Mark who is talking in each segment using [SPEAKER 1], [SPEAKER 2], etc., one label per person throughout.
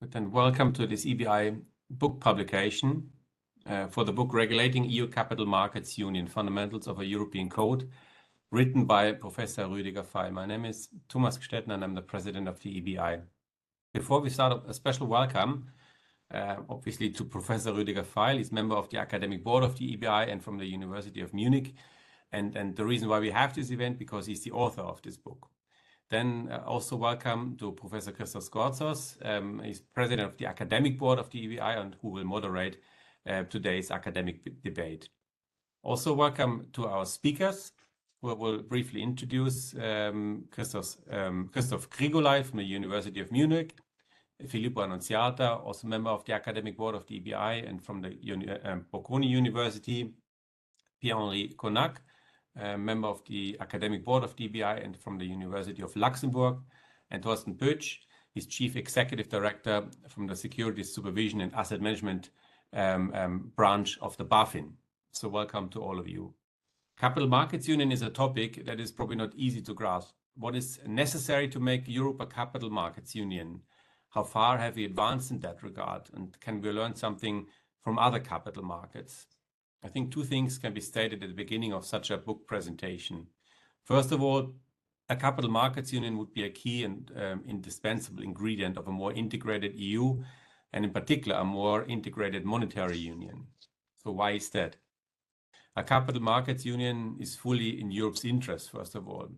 [SPEAKER 1] And welcome to this EBI book publication for the book Regulating EU Capital Markets Union, Fundamentals of a European Code, written by Professor Rüdiger. My name is Thomas Gstädtner and I'm the president of the EBI. Before we start, a special welcome, obviously, to Professor Rüdiger. He's member of the academic board of the EBI and from the University of Munich. And the reason why we have this event, because he's the author of this book. Then also welcome to Professor Christos Gortsos. He's president of the academic board of the EBI and who will moderate today's academic debate. Also welcome to our speakers, who will briefly introduce Christoph Grigoleit from the University of Munich, Filippo Annunziata, also member of the academic board of the EBI and from the Bocconi University, Pierre-Henri Conac, member of the academic board of DBI and from the University of Luxembourg, and Thorsten Pötzsch, his chief executive director from the Securities, Supervision and Asset Management branch of the BaFin. So welcome to all of you. Capital Markets Union is a topic that is probably not easy to grasp. What is necessary to make Europe a capital markets union? How far have we advanced in that regard? And can we learn something from other capital markets? I think two things can be stated at the beginning of such a book presentation. First of all, a capital markets union would be a key and indispensable ingredient of a more integrated EU, and in particular, a more integrated monetary union. So why is that? A capital markets union is fully in Europe's interest, first of all.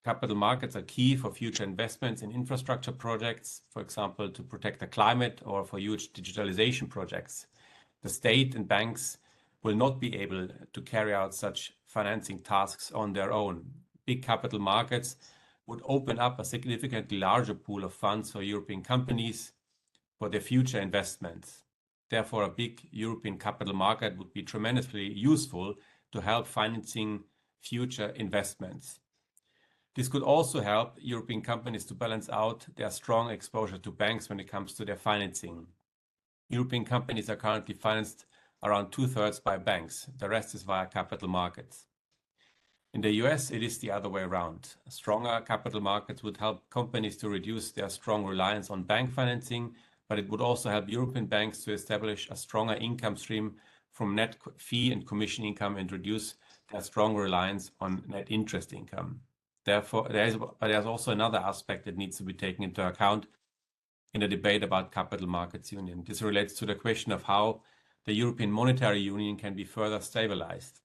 [SPEAKER 1] Capital markets are key for future investments in infrastructure projects, for example, to protect the climate or for huge digitalization projects. The state and banks will not be able to carry out such financing tasks on their own. Big capital markets would open up a significantly larger pool of funds for European companies for their future investments. Therefore, a big European capital market would be tremendously useful to help financing future investments. This could also help European companies to balance out their strong exposure to banks when it comes to their financing. European companies are currently financed around 2/3 by banks. The rest is via capital markets. In the US, it is the other way around. Stronger capital markets would help companies to reduce their strong reliance on bank financing, but it would also help European banks to establish a stronger income stream from net fee and commission income and reduce their strong reliance on net interest income. Therefore, there's also another aspect that needs to be taken into account in a debate about capital markets union. This relates to the question of how the European Monetary Union can be further stabilized.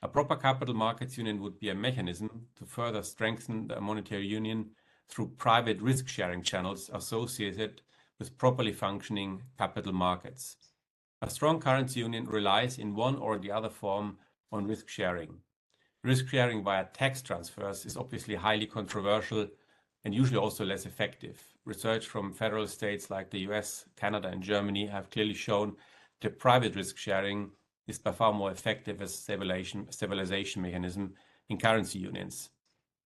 [SPEAKER 1] A proper capital markets union would be a mechanism to further strengthen the monetary union through private risk-sharing channels associated with properly functioning capital markets. A strong currency union relies in one or the other form on risk-sharing. Risk-sharing via tax transfers is obviously highly controversial and usually also less effective. Research from federal states like the US, Canada, and Germany have clearly shown that private risk sharing is by far more effective as a stabilization mechanism in currency unions.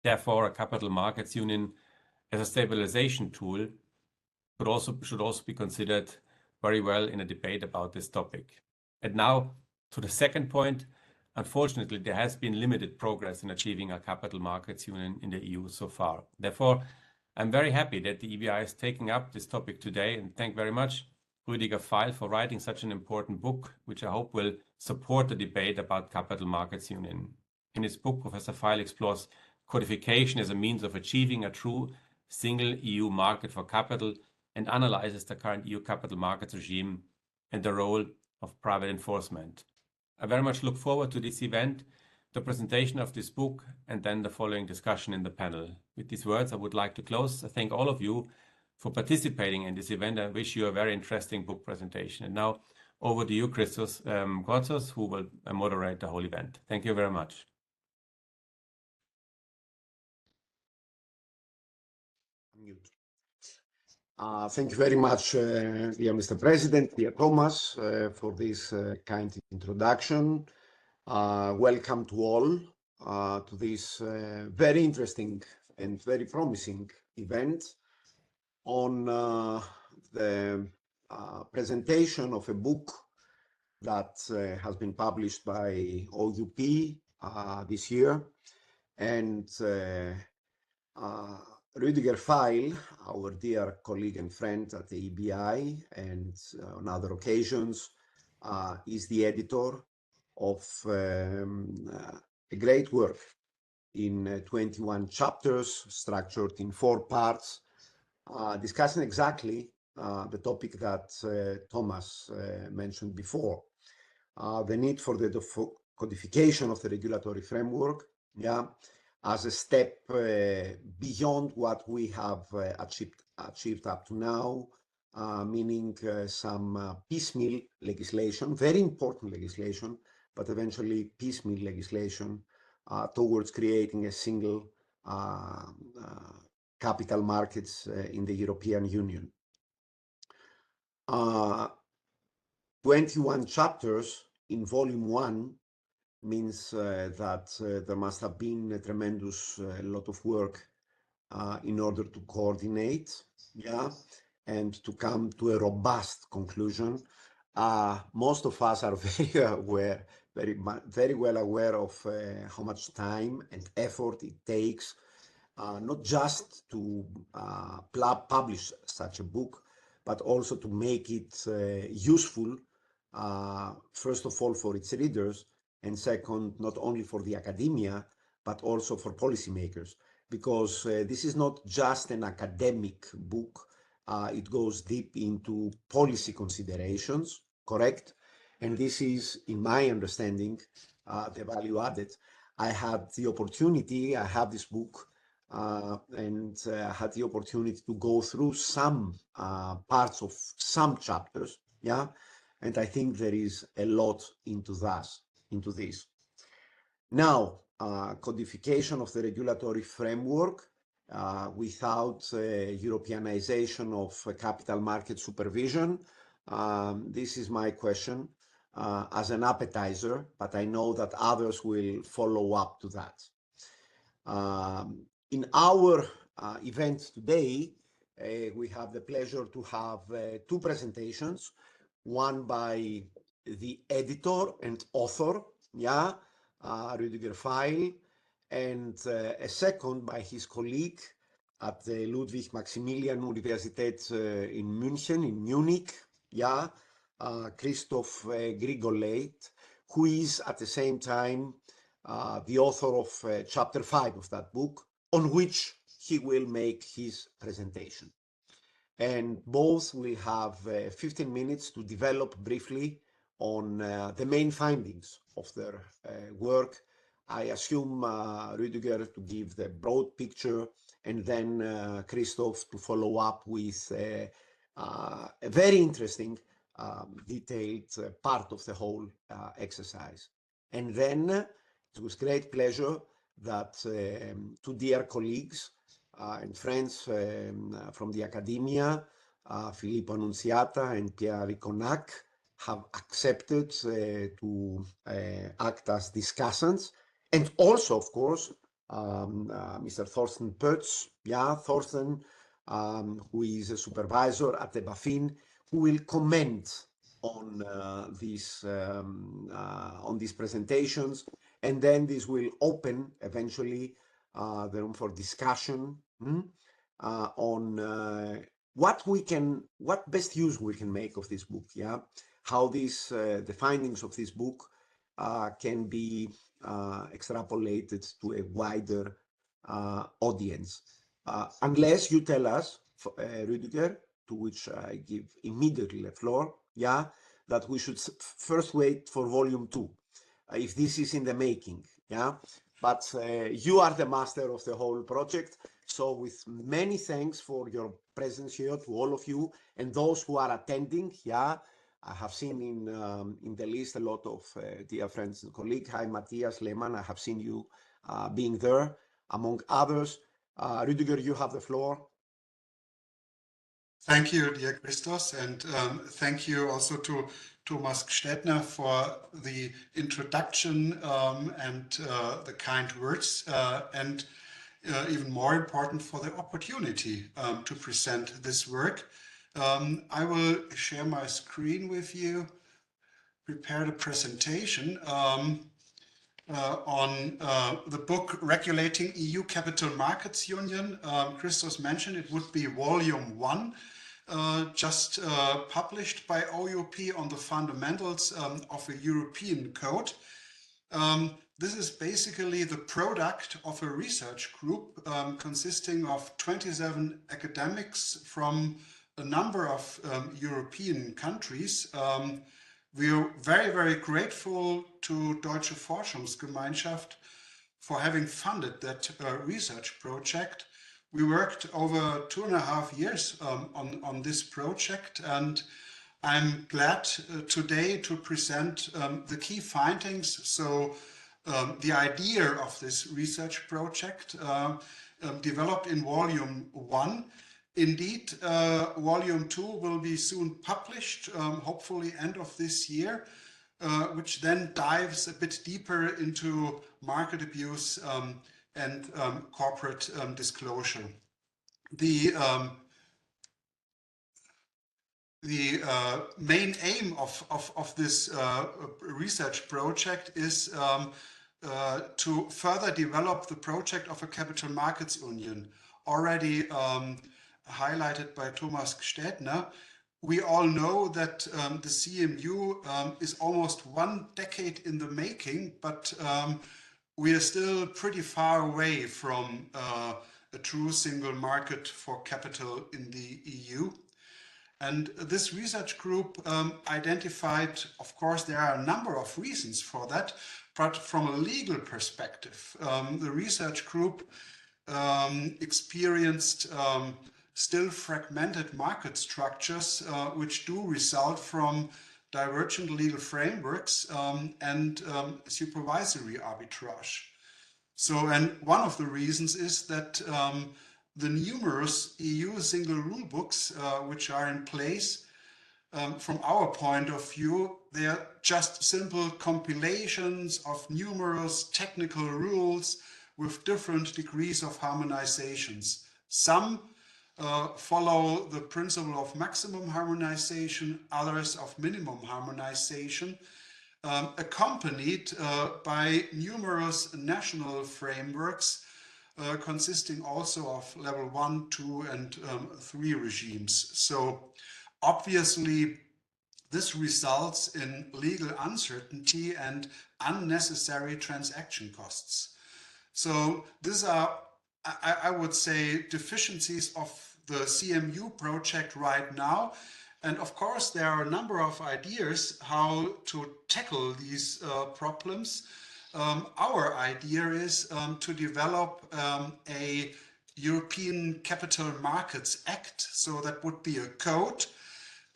[SPEAKER 1] Therefore, a capital markets union as a stabilization tool should also be considered very well in a debate about this topic. And now to the second point. Unfortunately, there has been limited progress in achieving a capital markets union in the EU so far. Therefore, I'm very happy that the EBI is taking up this topic today, and thank very much Rüdiger for writing such an important book, which I hope will support the debate about capital markets union. In his book, Professor Feil explores codification as a means of achieving a true single EU market for capital and analyzes the current EU capital markets regime and the role of private enforcement. I very much look forward to this event, the presentation of this book, and then the following discussion in the panel. With these words, I would like to close. I thank all of you for participating in this event. I wish you a very interesting book presentation. And now over to you, Christos Gortsos, who will moderate the whole event. Thank you very much.
[SPEAKER 2] Thank you very much, dear Mr. President, dear Thomas, for this kind introduction. Welcome to all to this very interesting and very promising event on the presentation of a book that has been published by OUP this year, and Rüdiger Feil, our dear colleague and friend at the EBI and on other occasions, is the editor of a great work in 21 chapters structured in 4 parts, discussing exactly the topic that Thomas mentioned before, the need for the codification of the regulatory framework, as a step beyond what we have achieved up to now, meaning some piecemeal legislation, very important legislation, but eventually piecemeal legislation towards creating a single capital markets in the European Union. 21 chapters in volume 1 means that there must have been a tremendous lot of work in order to coordinate, and to come to a robust conclusion. Most of us are very well aware of how much time and effort it takes, not just to publish such a book, but also to make it useful, first of all for its readers, and second, not only for the academia, but also for policymakers, because this is not just an academic book. It goes deep into policy considerations, correct? And this is, in my understanding, the value added. I have this book, and had the opportunity to go through some parts of some chapters, and I think there is a lot into this. Now, codification of the regulatory framework without Europeanization of capital market supervision. This is my question as an appetizer, but I know that others will follow up to that. In our event today, we have the pleasure to have 2 presentations, one by the editor and author, Rüdiger Feil, and a second by his colleague at the Ludwig Maximilian Universität in Munich, Christoph Grigoleit, who is at the same time the author of chapter 5 of that book, on which he will make his presentation. And both will have 15 minutes to develop briefly on the main findings of their work. I assume Rüdiger to give the broad picture, and then Christoph to follow up with a very interesting detailed part of the whole exercise. And then it was great pleasure that 2 dear colleagues and friends from the academia, Filippo Annunziata and Pierre-Henri Conac, have accepted to act as discussants, and also, of course, Mr. Thorsten Pötzsch, Thorsten, who is a supervisor at the BaFin, who will comment on these presentations, and then this will open eventually the room for discussion on what best use we can make of this book, how the findings of this book can be extrapolated to a wider audience. Unless you tell us, Rüdiger, to which I give immediately the floor, that we should first wait for volume 2, if this is in the making, but you are the master of the whole project. So with many thanks for your presence here to all of you and those who are attending, I have seen in the list a lot of dear friends and colleagues. Hi, Matthias Lehmann, I have seen you being there, among others. Rüdiger, you have the floor.
[SPEAKER 3] Thank you, dear Christos, and thank you also to Thomas Gstädtner for the introduction and the kind words, and even more important, for the opportunity to present this work. I will share my screen with you, prepare the presentation. on the book Regulating EU Capital Markets Union. Christos mentioned it would be volume 1, just published by OUP on the fundamentals of a European code. This is basically the product of a research group consisting of 27 academics from a number of European countries. We are very, very grateful to Deutsche Forschungsgemeinschaft for having funded that research project. We worked over 2.5 years on this project, and I'm glad today to present the key findings. So the idea of this research project developed in volume 1. Indeed, volume 2 will be soon published, hopefully end of this year, which then dives a bit deeper into market abuse and corporate disclosure. The main aim of this research project is to further develop the project of a capital markets union, already highlighted by Thomas Gstädtner. We all know that the CMU is almost 1 decade in the making, but we are still pretty far away from a true single market for capital in the EU. And this research group identified, of course, there are a number of reasons for that, but from a legal perspective, the research group experienced still fragmented market structures, which do result from divergent legal frameworks and supervisory arbitrage. So, and one of the reasons is that the numerous EU single rule books which are in place, from our point of view, they are just simple compilations of numerous technical rules with different degrees of harmonizations. Some follow the principle of maximum harmonization, others of minimum harmonization, accompanied by numerous national frameworks consisting also of level 1, 2, and 3 regimes. So obviously this results in legal uncertainty and unnecessary transaction costs. So these are, I would say, deficiencies of the CMU project right now. And of course, there are a number of ideas how to tackle these problems. Our idea is to develop a European Capital Markets Act. So that would be a code.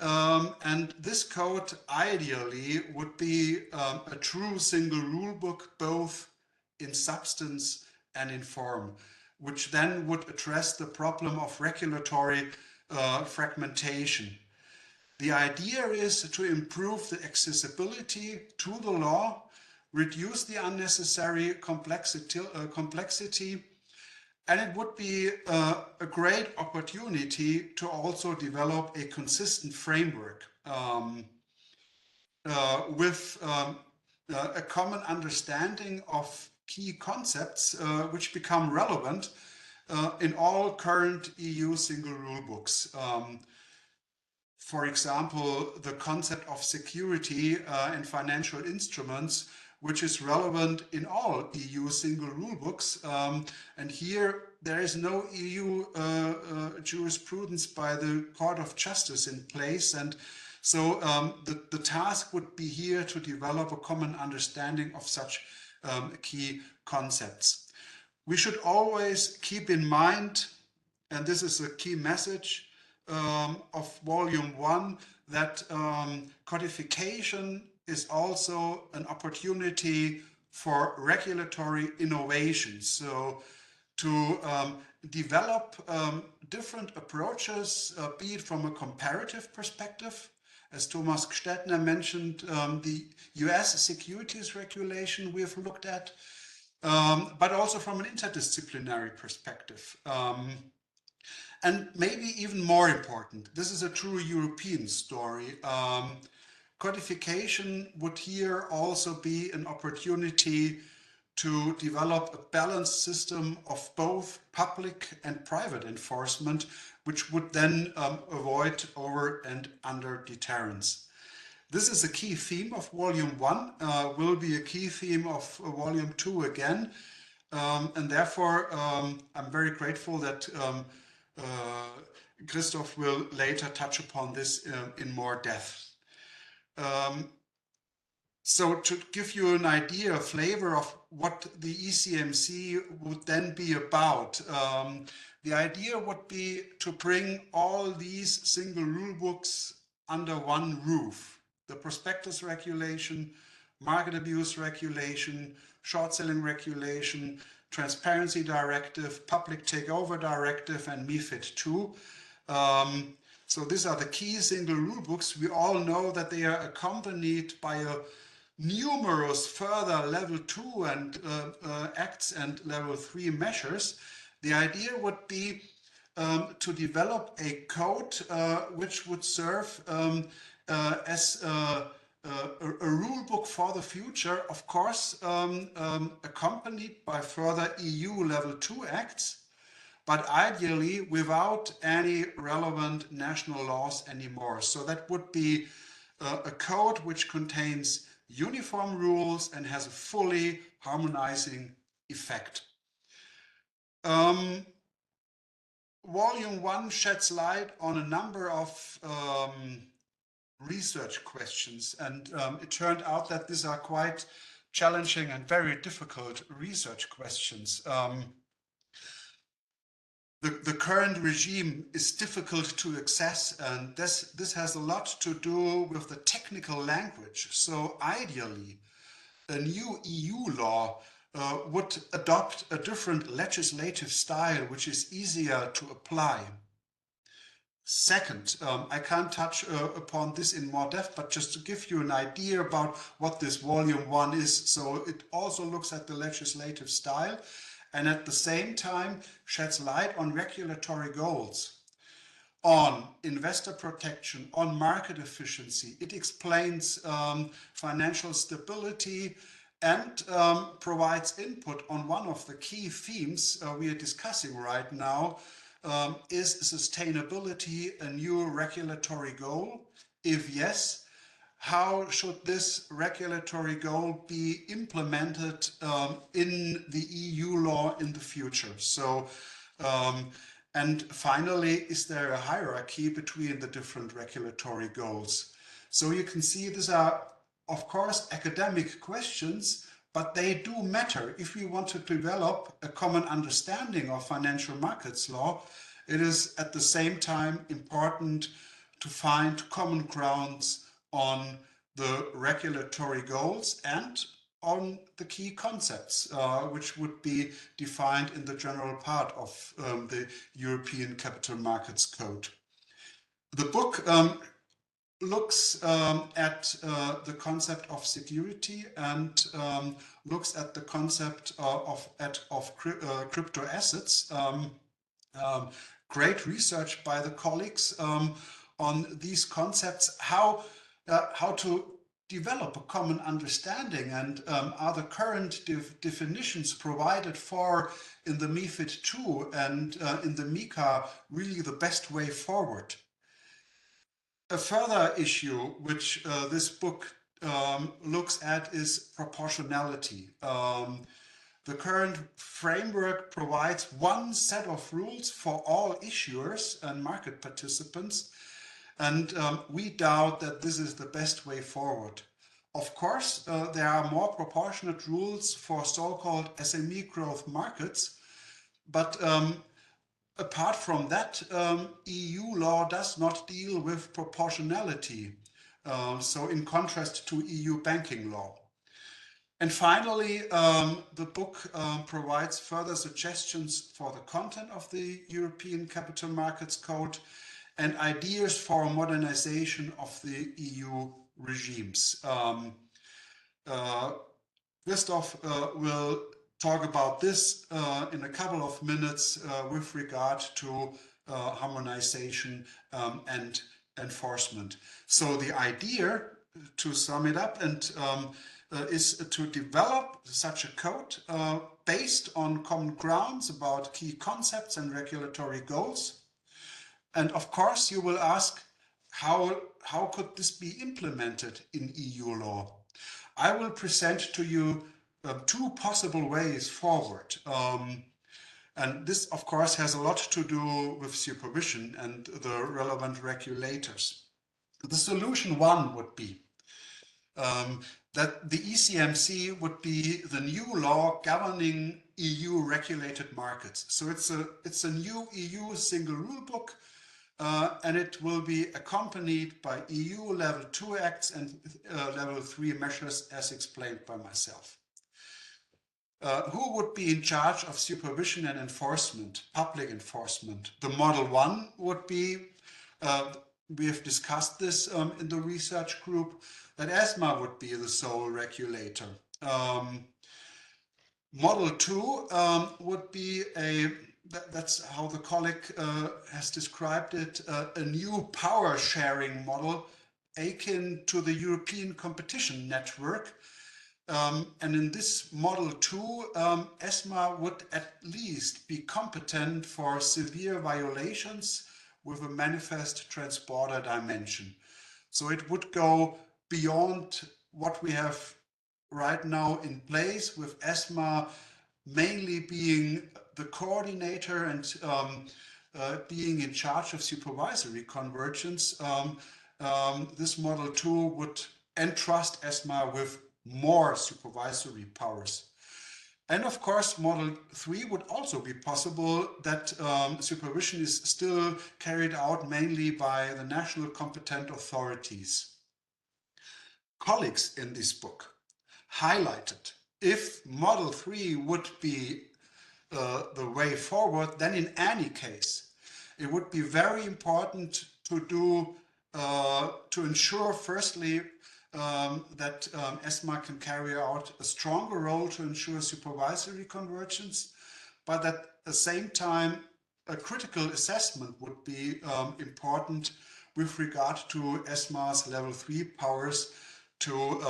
[SPEAKER 3] And this code ideally would be a true single rule book, both in substance and in form, which then would address the problem of regulatory fragmentation. The idea is to improve the accessibility to the law, reduce the unnecessary complexity, and it would be a great opportunity to also develop a consistent framework with a common understanding of key concepts which become relevant in all current EU single rule books. For example, the concept of security in financial instruments, which is relevant in all EU single rule books. And here there is no EU jurisprudence by the Court of Justice in place. And so the task would be here to develop a common understanding of such key concepts. We should always keep in mind, and this is a key message of volume 1, that codification is also an opportunity for regulatory innovation. So to develop different approaches, be it from a comparative perspective, as Thomas Gstädtner mentioned, the US securities regulation we have looked at, but also from an interdisciplinary perspective. And maybe even more important, this is a true European story. Codification would here also be an opportunity to develop a balanced system of both public and private enforcement, which would then avoid over and under deterrence. This is a key theme of Volume 1, will be a key theme of Volume 2 again, and therefore I'm very grateful that Christoph will later touch upon this in more depth. So to give you an idea, a flavor of what the ECMC would then be about, the idea would be to bring all these single rule books under one roof. The prospectus regulation, market abuse regulation, short selling regulation, transparency directive, public takeover directive, and MiFID II. So these are the key single rule books. We all know that they are accompanied by a numerous further level 2 and acts and level 3 measures. The idea would be to develop a code which would serve as a rule book for the future, of course, accompanied by further EU level 2 acts, but ideally without any relevant national laws anymore. So that would be a code which contains uniform rules and has a fully harmonizing effect. Volume 1 sheds light on a number of research questions, and it turned out that these are quite challenging and very difficult research questions. The current regime is difficult to access, and this has a lot to do with the technical language. So ideally, a new EU law would adopt a different legislative style, which is easier to apply. Second, I can't touch upon this in more depth, but just to give you an idea about what this Volume 1 is. So it also looks at the legislative style, and at the same time sheds light on regulatory goals, on investor protection, on market efficiency. It explains financial stability and provides input on one of the key themes we are discussing right now. Is sustainability a new regulatory goal? If yes, how should this regulatory goal be implemented in the EU law in the future? So, and finally, is there a hierarchy between the different regulatory goals? So you can see these are, of course, academic questions, but they do matter. If we want to develop a common understanding of financial markets law, it is at the same time important to find common grounds on the regulatory goals and on the key concepts, which would be defined in the general part of the European Capital Markets Code. The book looks at the concept of security and looks at the concept of crypto assets. Great research by the colleagues on these concepts, how to develop a common understanding, and are the current definitions provided for in the MiFID II and in the MiCA really the best way forward. A further issue which this book looks at is proportionality. The current framework provides one set of rules for all issuers and market participants, and we doubt that this is the best way forward. Of course, there are more proportionate rules for so-called SME growth markets, but apart from that, EU law does not deal with proportionality, so in contrast to EU banking law. And finally, the book provides further suggestions for the content of the European Capital Markets Code and ideas for modernization of the EU regimes. Christoph will talk about this in a couple of minutes with regard to harmonization and enforcement. So the idea, to sum it up and is to develop such a code based on common grounds about key concepts and regulatory goals. And of course, you will ask, how could this be implemented in EU law? I will present to you two possible ways forward. And this, of course, has a lot to do with supervision and the relevant regulators. The solution one would be that the ECMC would be the new law governing EU regulated markets. So it's a new EU single rule book, and it will be accompanied by EU level 2 acts and level 3 measures as explained by myself. Who would be in charge of supervision and enforcement, public enforcement? The model one would be, we have discussed this in the research group, that ESMA would be the sole regulator. Model two would be that's how the colleague has described it, a new power sharing model akin to the European competition network. And in this model two, ESMA would at least be competent for severe violations with a manifest transporter dimension. So it would go beyond what we have right now in place, with ESMA mainly being the coordinator and being in charge of supervisory convergence. This model two would entrust ESMA with more supervisory powers. And of course, model three would also be possible, that supervision is still carried out mainly by the national competent authorities. Colleagues in this book highlighted, if model three would be the way forward, then in any case, it would be very important to ensure, firstly, that ESMA can carry out a stronger role to ensure supervisory convergence, but at the same time, a critical assessment would be important with regard to ESMA's level 3 powers to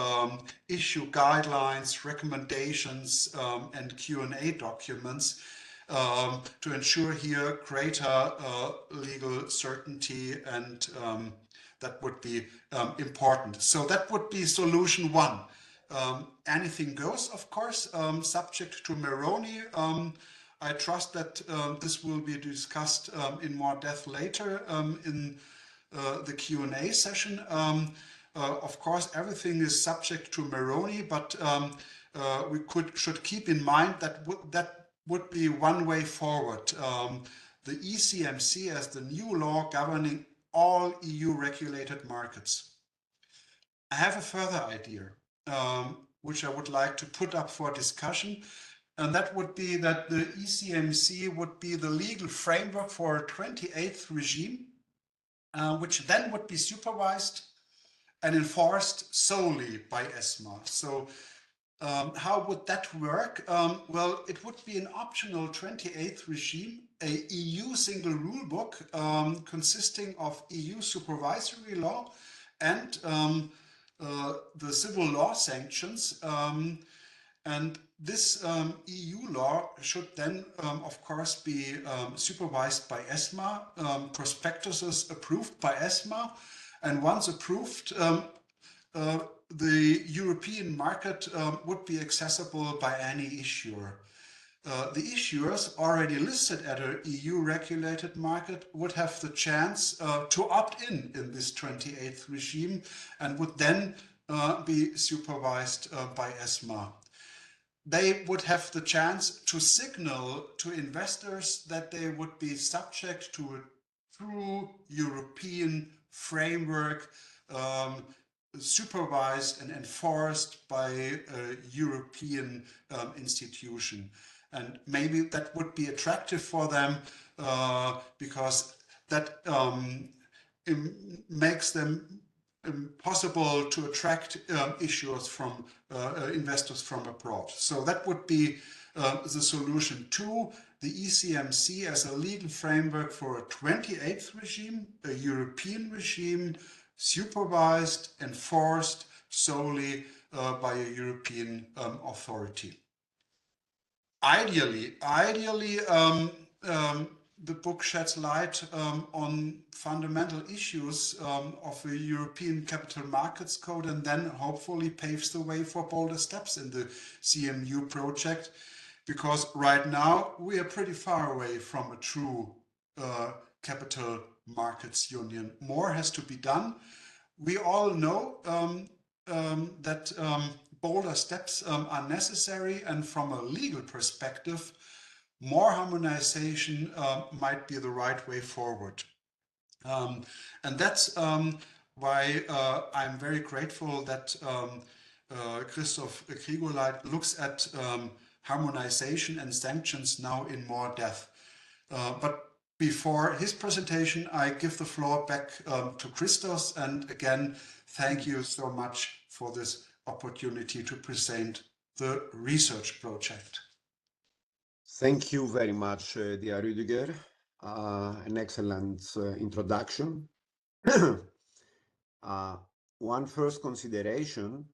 [SPEAKER 3] issue guidelines, recommendations, and Q&A documents to ensure here greater legal certainty, and that would be important. So that would be solution one. Anything goes, of course, subject to Meroni. I trust that this will be discussed in more depth later in the Q&A session. Of course, everything is subject to Meroni, but we should keep in mind that that would be one way forward. The ECMC as the new law governing all EU regulated markets. I have a further idea, which I would like to put up for discussion, and that would be that the ECMC would be the legal framework for a 28th regime, which then would be supervised and enforced solely by ESMA. So how would that work? Well, it would be an optional 28th regime, a EU single rule book consisting of EU supervisory law and the civil law sanctions. And this EU law should then, of course, be supervised by ESMA, prospectuses approved by ESMA, and once approved, the European market would be accessible by any issuer. The issuers already listed at an EU regulated market would have the chance to opt in this 28th regime and would then be supervised by ESMA. They would have the chance to signal to investors that they would be subject to a true European framework supervised and enforced by a European institution. And maybe that would be attractive for them because that makes them possible to attract issuers from investors from abroad. So that would be the solution two, the ECMC as a legal framework for a 28th regime, a European regime, supervised, enforced solely by a European authority. Ideally, the book sheds light on fundamental issues of the European Capital Markets Code, and then hopefully paves the way for bolder steps in the CMU project, because right now we are pretty far away from a true capital markets union. More has to be done. We all know that bolder steps are necessary, and from a legal perspective, more harmonization might be the right way forward. And that's why I'm very grateful that Christoph Grigoleit looks at harmonization and sanctions now in more depth. But before his presentation, I give the floor back to Christos. And again, thank you so much for this opportunity to present the research project.
[SPEAKER 2] Thank you very much, dear Rüdiger. An excellent introduction. One first consideration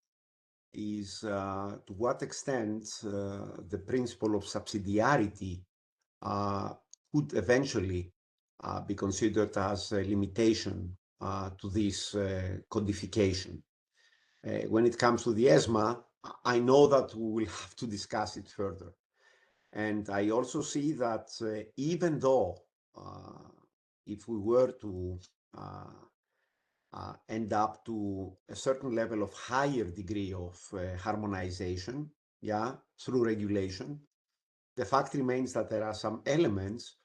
[SPEAKER 2] is to what extent the principle of subsidiarity could eventually be considered as a limitation to this codification. When it comes to the ESMA, I know that we will have to discuss it further. And I also see that even though if we were to end up to a certain level of higher degree of harmonization, through regulation, the fact remains that there are some elements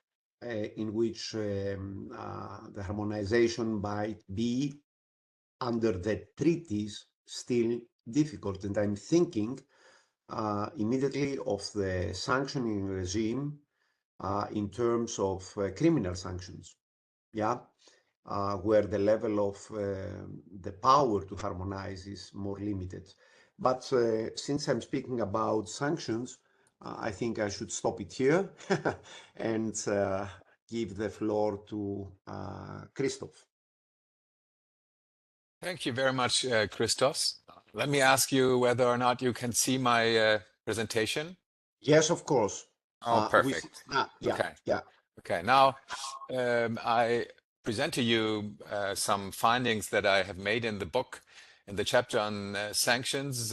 [SPEAKER 2] in which the harmonization might be under the treaties still difficult. And I'm thinking immediately of the sanctioning regime in terms of criminal sanctions, where the level of the power to harmonize is more limited. But since I'm speaking about sanctions, I think I should stop it here and give the floor to Christoph.
[SPEAKER 4] Thank you very much, Christos. Let me ask you whether or not you can see my presentation.
[SPEAKER 2] Yes, of course.
[SPEAKER 4] Oh, perfect. Okay. Now, I present to you some findings that I have made in the book, in the chapter on sanctions.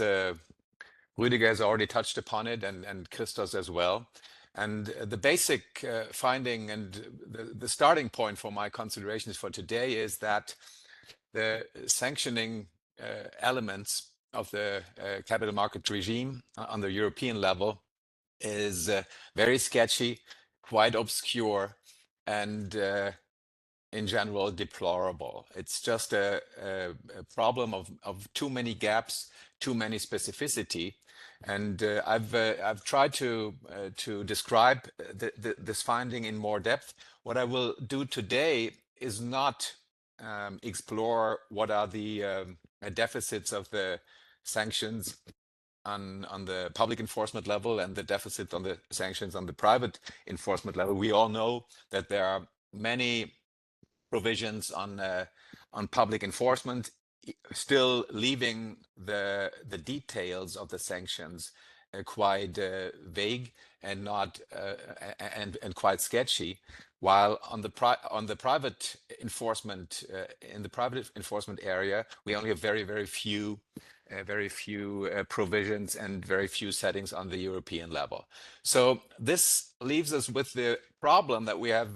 [SPEAKER 4] Rüdiger has already touched upon it, and Christos as well. And the basic finding and the starting point for my considerations for today is that the sanctioning elements of the capital market regime on the European level is very sketchy, quite obscure, and in general deplorable. It's just a problem of too many gaps, too many specificity. And I've tried to describe this finding in more depth. What I will do today is not explore what are the deficits of the sanctions on the public enforcement level and the deficit on the sanctions on the private enforcement level. We all know that there are many provisions on public enforcement, still leaving the details of the sanctions quite vague and not and quite sketchy. While on the private enforcement in the private enforcement area, we only have very few provisions and very few settings on the European level. So this leaves us with the problem that we have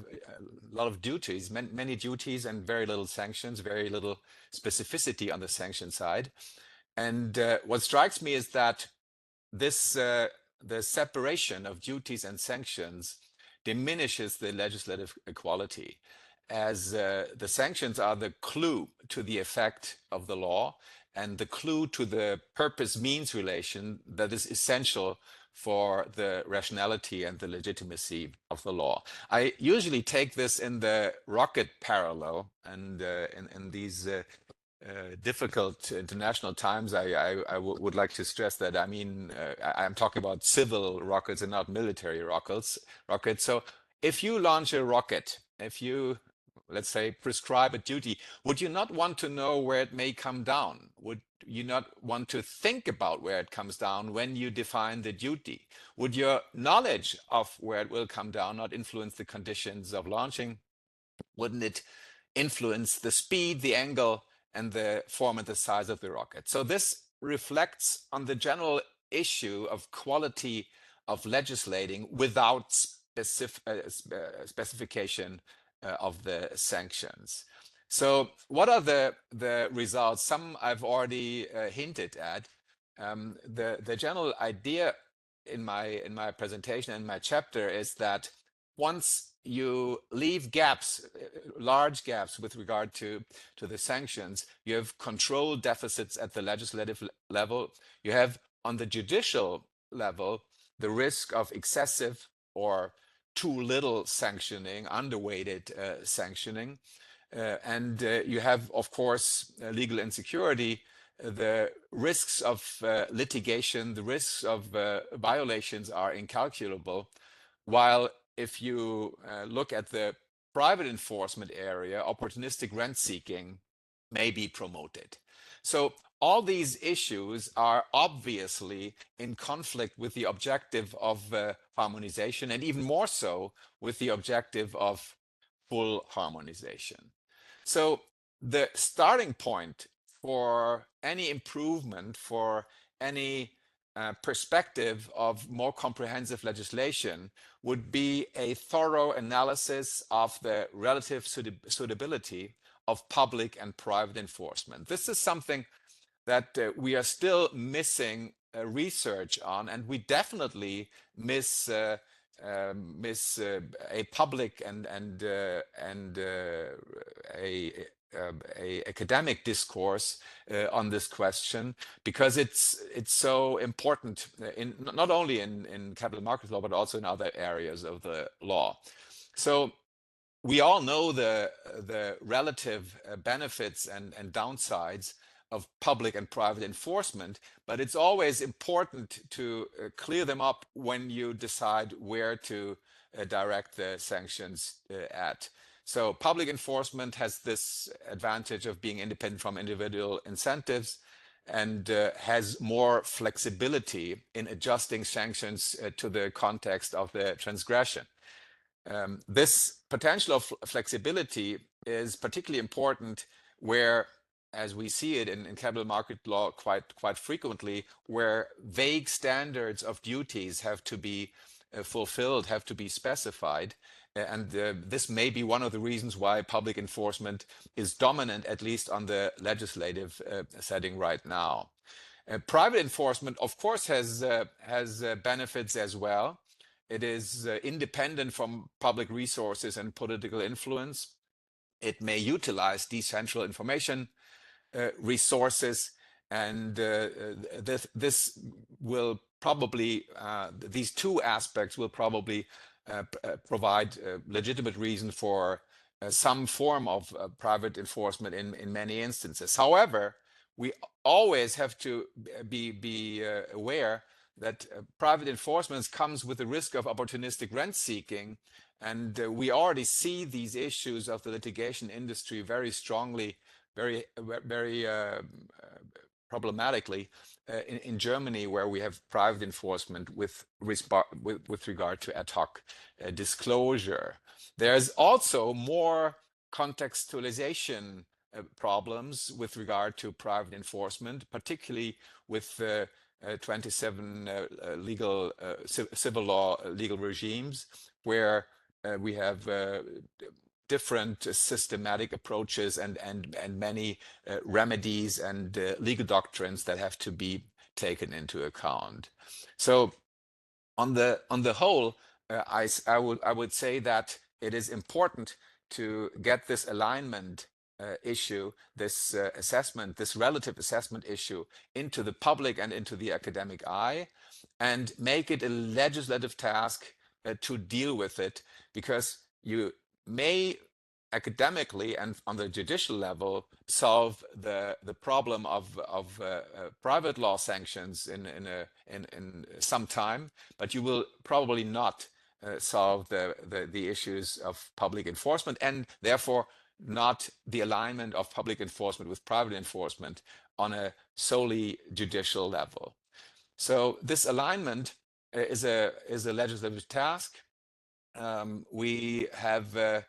[SPEAKER 4] a lot of duties, many duties and very little sanctions, very little specificity on the sanction side. And what strikes me is that this the separation of duties and sanctions diminishes the legislative equality, as the sanctions are the clue to the effect of the law and the clue to the purpose-means relation that is essential for the rationality and the legitimacy of the law. I usually take this in the rocket parallel, and in these difficult international times, I would like to stress that, I mean, I'm talking about civil rockets and not military rockets. So if you launch a rocket, if you, let's say, prescribe a duty, would you not want to know where it may come down? you not want to think about where it comes down when you define the duty? Would your knowledge of where it will come down not influence the conditions of launching? Wouldn't it influence the speed, the angle, and the form and the size of the rocket? So this reflects on the general issue of quality of legislating without specification of the sanctions. So what are the results? Some I've already hinted at. The general idea in my presentation and my chapter is that once you leave gaps, large gaps with regard to the sanctions, you have control deficits at the legislative level. You have on the judicial level the risk of excessive or too little sanctioning, underweighted sanctioning. And you have, of course, legal insecurity, the risks of litigation, the risks of violations are incalculable. While if you look at the private enforcement area, opportunistic rent seeking may be promoted. So all these issues are obviously in conflict with the objective of harmonization, and even more so with the objective of full harmonization. So the starting point for any improvement, for any perspective of more comprehensive legislation would be a thorough analysis of the relative suitability of public and private enforcement. This is something that we are still missing research on, and we definitely miss a public and a academic discourse on this question, because it's so important in not only in capital markets law but also in other areas of the law. So we all know the relative benefits and downsides of public and private enforcement, but it's always important to clear them up when you decide where to direct the sanctions at. So public enforcement has this advantage of being independent from individual incentives and has more flexibility in adjusting sanctions to the context of the transgression. This potential of flexibility is particularly important where, as we see it in capital market law quite frequently, where vague standards of duties have to be fulfilled, have to be specified. And this may be one of the reasons why public enforcement is dominant, at least on the legislative setting right now. Private enforcement, of course, has benefits as well. It is independent from public resources and political influence. It may utilize decentral information resources, and this will probably, these two aspects will probably provide legitimate reason for some form of private enforcement in many instances. However, we always have to be aware that private enforcement comes with the risk of opportunistic rent seeking, and we already see these issues of the litigation industry very strongly, very problematically in Germany, where we have private enforcement with regard to ad hoc disclosure. There's also more contextualization problems with regard to private enforcement, particularly with 27 civil law legal regimes, where we have different systematic approaches and many remedies and legal doctrines that have to be taken into account. So on the whole, I would say that it is important to get this alignment issue, this assessment, this relative assessment issue into the public and into the academic eye, and make it a legislative task to deal with it, because you may academically and on the judicial level solve the problem of private law sanctions in some time, but you will probably not solve the issues of public enforcement, and therefore not the alignment of public enforcement with private enforcement on a solely judicial level. So this alignment is a legislative task. We have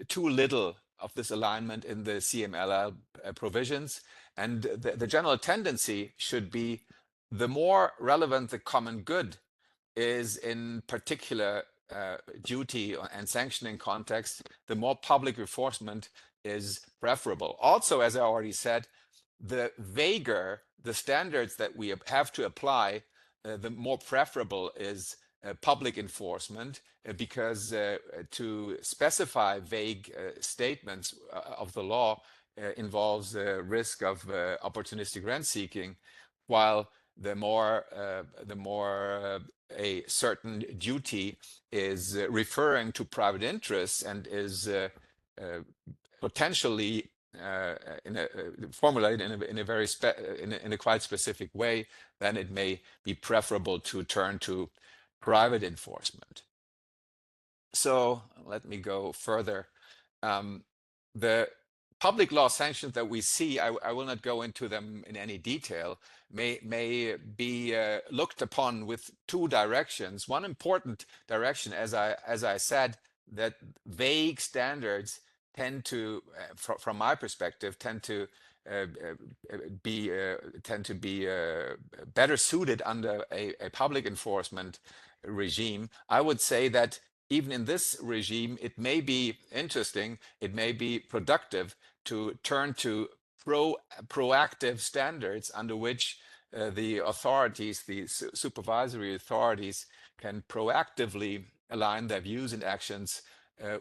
[SPEAKER 4] too little of this alignment in the CMLL provisions, and the general tendency should be the more relevant the common good is in particular duty and sanctioning context, the more public enforcement is preferable. Also, as I already said, the vaguer the standards that we have to apply, the more preferable is public enforcement, because to specify vague statements of the law involves a risk of opportunistic rent seeking, while the more a certain duty is referring to private interests and is potentially formulated in a quite specific way, then it may be preferable to turn to private enforcement. So let me go further. The public law sanctions that we see, I will not go into them in any detail, may be looked upon with two directions. One important direction, as I said, that vague standards tend to, from my perspective, tend to be better suited under a public enforcement regime. I would say that even in this regime, it may be interesting, it may be productive to turn to proactive standards under which the authorities, the supervisory authorities, can proactively align their views and actions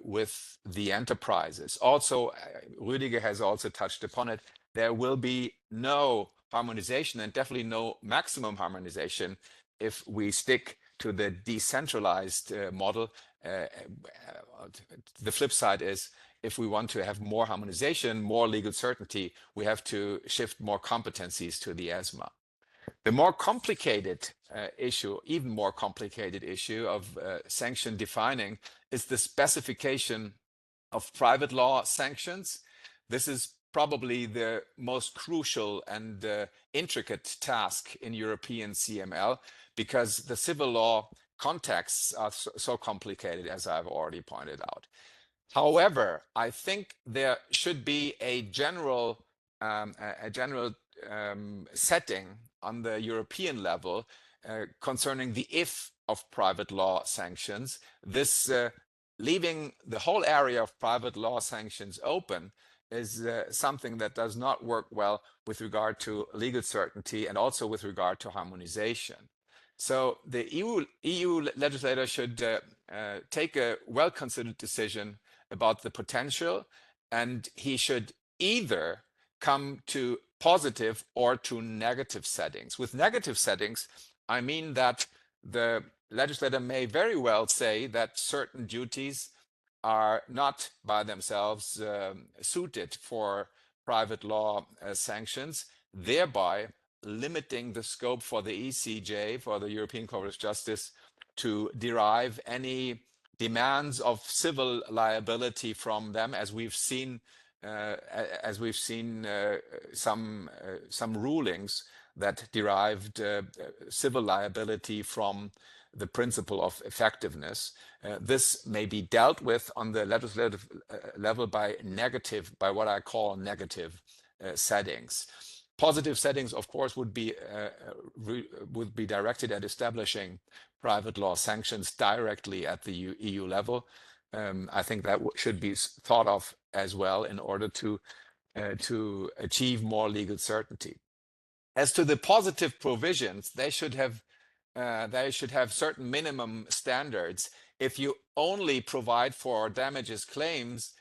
[SPEAKER 4] with the enterprises. Also, Rüdiger has also touched upon it, there will be no harmonization and definitely no maximum harmonization if we stick to the decentralized model. The flip side is, if we want to have more harmonization, more legal certainty, we have to shift more competencies to the ESMA. The more complicated issue, even more complicated issue of sanction defining is the specification of private law sanctions. This is probably the most crucial and intricate task in European CML, because the civil law contexts are so complicated, as I've already pointed out. However, I think there should be a general setting on the European level concerning the if of private law sanctions. This leaving the whole area of private law sanctions open is something that does not work well with regard to legal certainty and also with regard to harmonization. So the EU legislator should take a well-considered decision about the potential, and he should either come to positive or to negative settings. With negative settings, I mean that the legislator may very well say that certain duties are not by themselves suited for private law sanctions, thereby limiting the scope for the ECJ, for the European Court of Justice, to derive any demands of civil liability from them, as we've seen some rulings that derived civil liability from the principle of effectiveness. This may be dealt with on the legislative level by what I call negative settings. Positive settings, of course, would be directed at establishing private law sanctions directly at the EU level. I think that should be thought of as well in order to achieve more legal certainty. As to the positive provisions, they should have certain minimum standards. If you only provide for damages claims,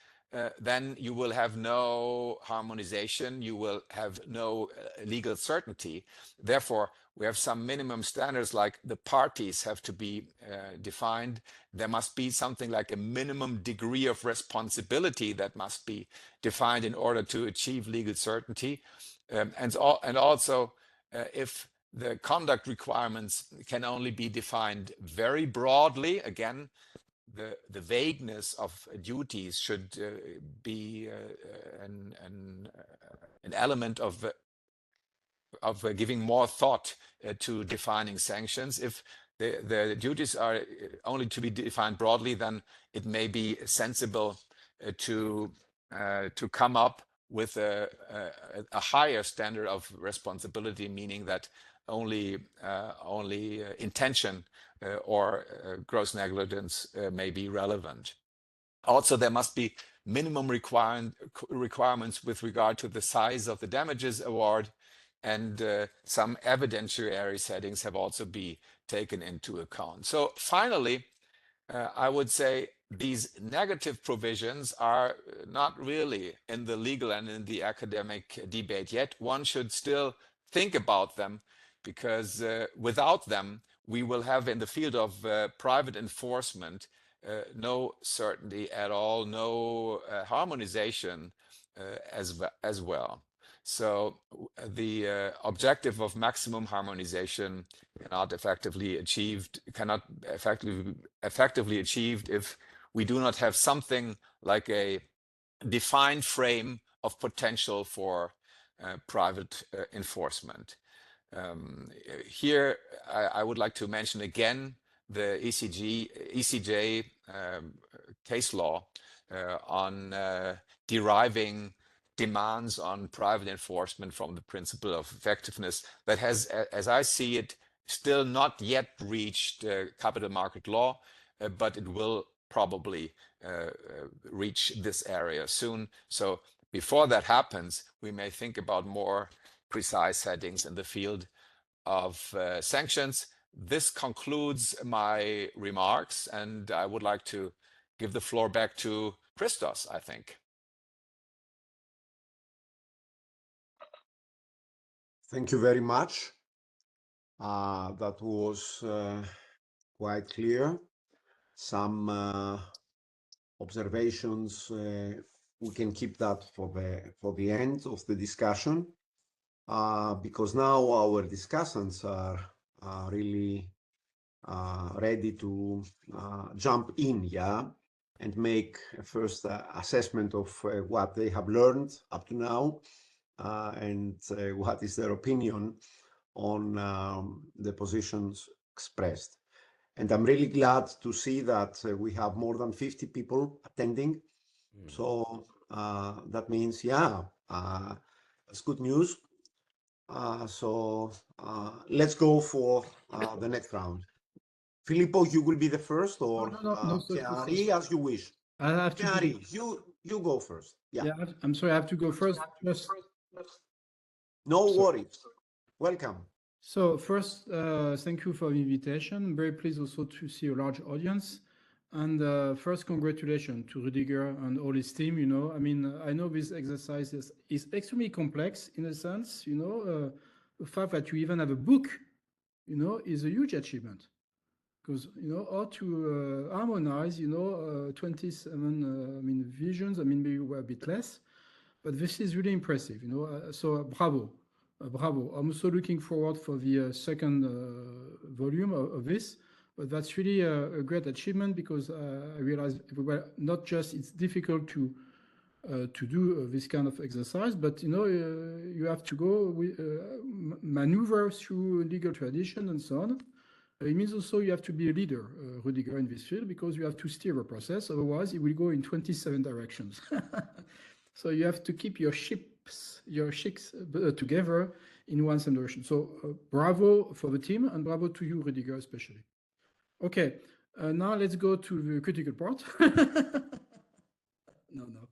[SPEAKER 4] then you will have no harmonization, you will have no legal certainty. Therefore, we have some minimum standards, like the parties have to be defined. There must be something like a minimum degree of responsibility that must be defined in order to achieve legal certainty. And also, if the conduct requirements can only be defined very broadly, again, the vagueness of duties should be an element of giving more thought to defining sanctions. If the duties are only to be defined broadly, then it may be sensible to come up with a higher standard of responsibility, meaning that only intention or gross negligence may be relevant. Also, there must be minimum requirements with regard to the size of the damages award, and some evidentiary settings have also been taken into account. So finally, I would say these negative provisions are not really in the legal and in the academic debate yet. One should still think about them, because without them, we will have in the field of private enforcement no certainty at all, no harmonization as well. So the objective of maximum harmonization cannot effectively effectively achieved if we do not have something like a defined frame of potential for private enforcement. Here, I would like to mention again the ECJ case law on deriving demands on private enforcement from the principle of effectiveness that has, as I see it, still not yet reached capital market law, but it will probably reach this area soon. So before that happens, we may think about more precise headings in the field of sanctions. This concludes my remarks, and I would like to give the floor back to Christos, I think.
[SPEAKER 2] Thank you very much. That was quite clear. Some observations, we can keep that for the end of the discussion, because now our discussants are really ready to jump in, yeah, and make a first assessment of what they have learned up to now, and what is their opinion on the positions expressed. And I'm really glad to see that we have more than 50 people attending. So that means, yeah, it's good news. So let's go for the next round. Filippo, you will be the first, or Pierre-Henri, as you wish.
[SPEAKER 5] I have to
[SPEAKER 2] Pierre-Henri, you go first.
[SPEAKER 5] Yeah, I'm sorry, I have to go first.
[SPEAKER 2] No worries. Welcome.
[SPEAKER 5] So first, thank you for the invitation. I'm very pleased also to see a large audience. And first, congratulations to Rüdiger and all his team. You know, I mean, I know this exercise is extremely complex in a sense. You know, the fact that you even have a book, you know, is a huge achievement. Because, you know, how to harmonize, you know, 27 visions. I mean, maybe we're a bit less, but this is really impressive. You know, so bravo. Bravo. I'm also looking forward for the second volume of this, but that's really a great achievement, because I realized, well, not just it's difficult to do this kind of exercise, but, you know, you have to go maneuver through legal tradition and so on. It means also you have to be a leader, Rüdiger, in this field, because you have to steer a process. Otherwise, it will go in 27 directions. So you have to keep your ships together in one same direction. So bravo for the team, and bravo to you, Rüdiger, especially. Okay, now let's go to the critical part. No.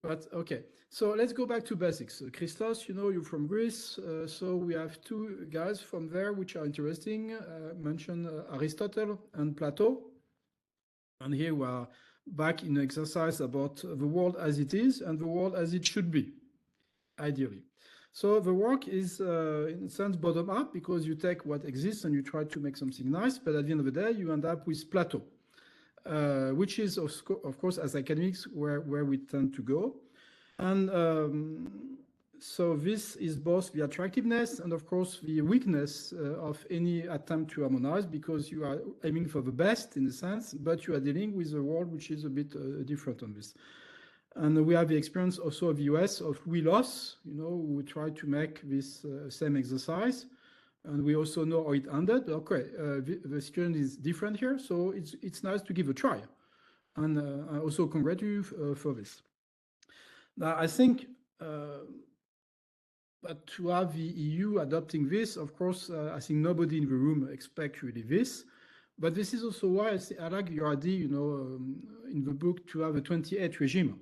[SPEAKER 5] But okay, so let's go back to basics. Christos, you know, you're from Greece, so we have two guys from there which are interesting. Mention Aristotle and Plato. And here we are back in an exercise about the world as it is and the world as it should be, ideally. So the work is, in a sense, bottom up, because you take what exists and you try to make something nice, but at the end of the day, you end up with Plato, which is, of course, as academics, where we tend to go. And So this is both the attractiveness and, of course, the weakness of any attempt to harmonize, because you are aiming for the best in a sense, but you are dealing with a world which is a bit different on this. And we have the experience also of the US of we lost, who tried to make this same exercise. And we also know how it ended. Okay, the situation is different here, so it's nice to give a try. And I also congratulate you for this. Now, I think but to have the EU adopting this, of course, I think nobody in the room expects really this. But this is also why I like your idea, in the book, to have a 28 regime.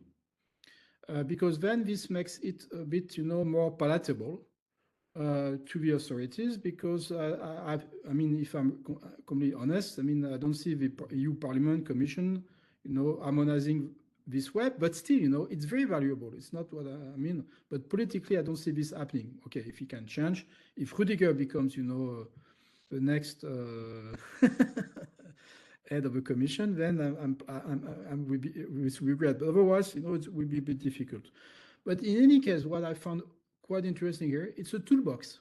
[SPEAKER 5] Because then this makes it a bit, more palatable to the authorities. Because I mean, if I'm completely honest, I mean, I don't see the EU Parliament Commission, harmonizing this way, but still, it's very valuable. It's not what I mean, but politically, I don't see this happening. Okay, if he can change, if Rüdiger becomes, the next head of a commission, then I'm with regret. But otherwise, it will be a bit difficult. But in any case, what I found quite interesting here, it's a toolbox,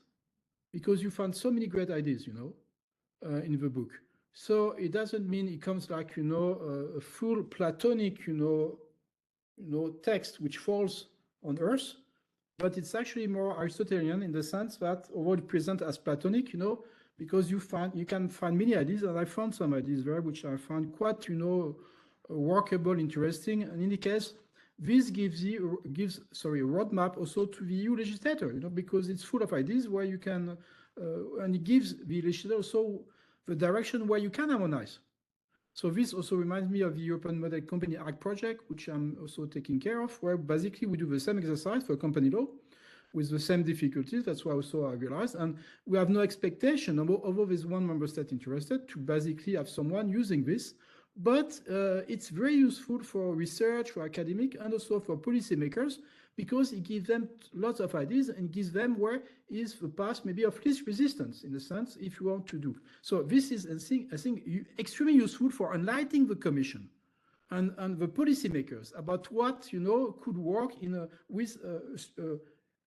[SPEAKER 5] because you found so many great ideas, in the book. So it doesn't mean it comes like, a full Platonic, text which falls on earth, but it's actually more Aristotelian in the sense that, although it presents as Platonic, because you can find many ideas, and I found some ideas there which I found quite, workable, interesting. And in any case, this gives a roadmap also to the EU legislator, because it's full of ideas where you can, and it gives the legislator also the direction where you can harmonize. So this also reminds me of the European Model Company Act project, which I'm also taking care of, where basically we do the same exercise for company law with the same difficulties. That's why also I realized. And we have no expectation, although there's one member state interested, to basically have someone using this. But it's very useful for research, for academic, and also for policymakers, because it gives them lots of ideas and gives them where is the path maybe of least resistance, in a sense, if you want to do. So this is, I think extremely useful for enlightening the Commission and the policymakers about what, could work with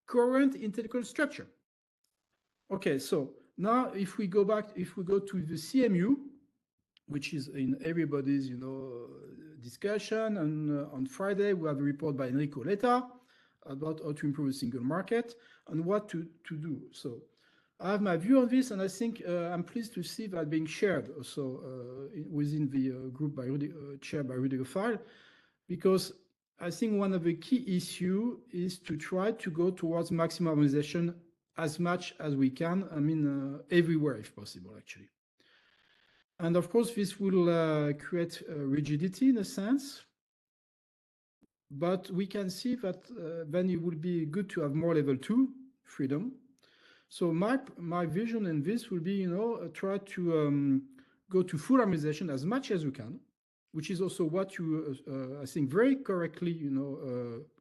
[SPEAKER 5] current intellectual structure. Okay, so now if we go to the CMU, which is in everybody's, discussion. And on Friday, we have a report by Enrico Letta about how to improve the single market and what to do. So I have my view on this, and I think I'm pleased to see that being shared also within the group chaired by Rüdiger, because I think one of the key issues is to try to go towards maximum harmonization as much as we can. I mean, everywhere if possible, actually. And of course, this will create rigidity in a sense, but we can see that then it would be good to have more level 2 freedom. So my vision in this will be, try to go to full harmonization as much as you can, which is also what you, I think, very correctly,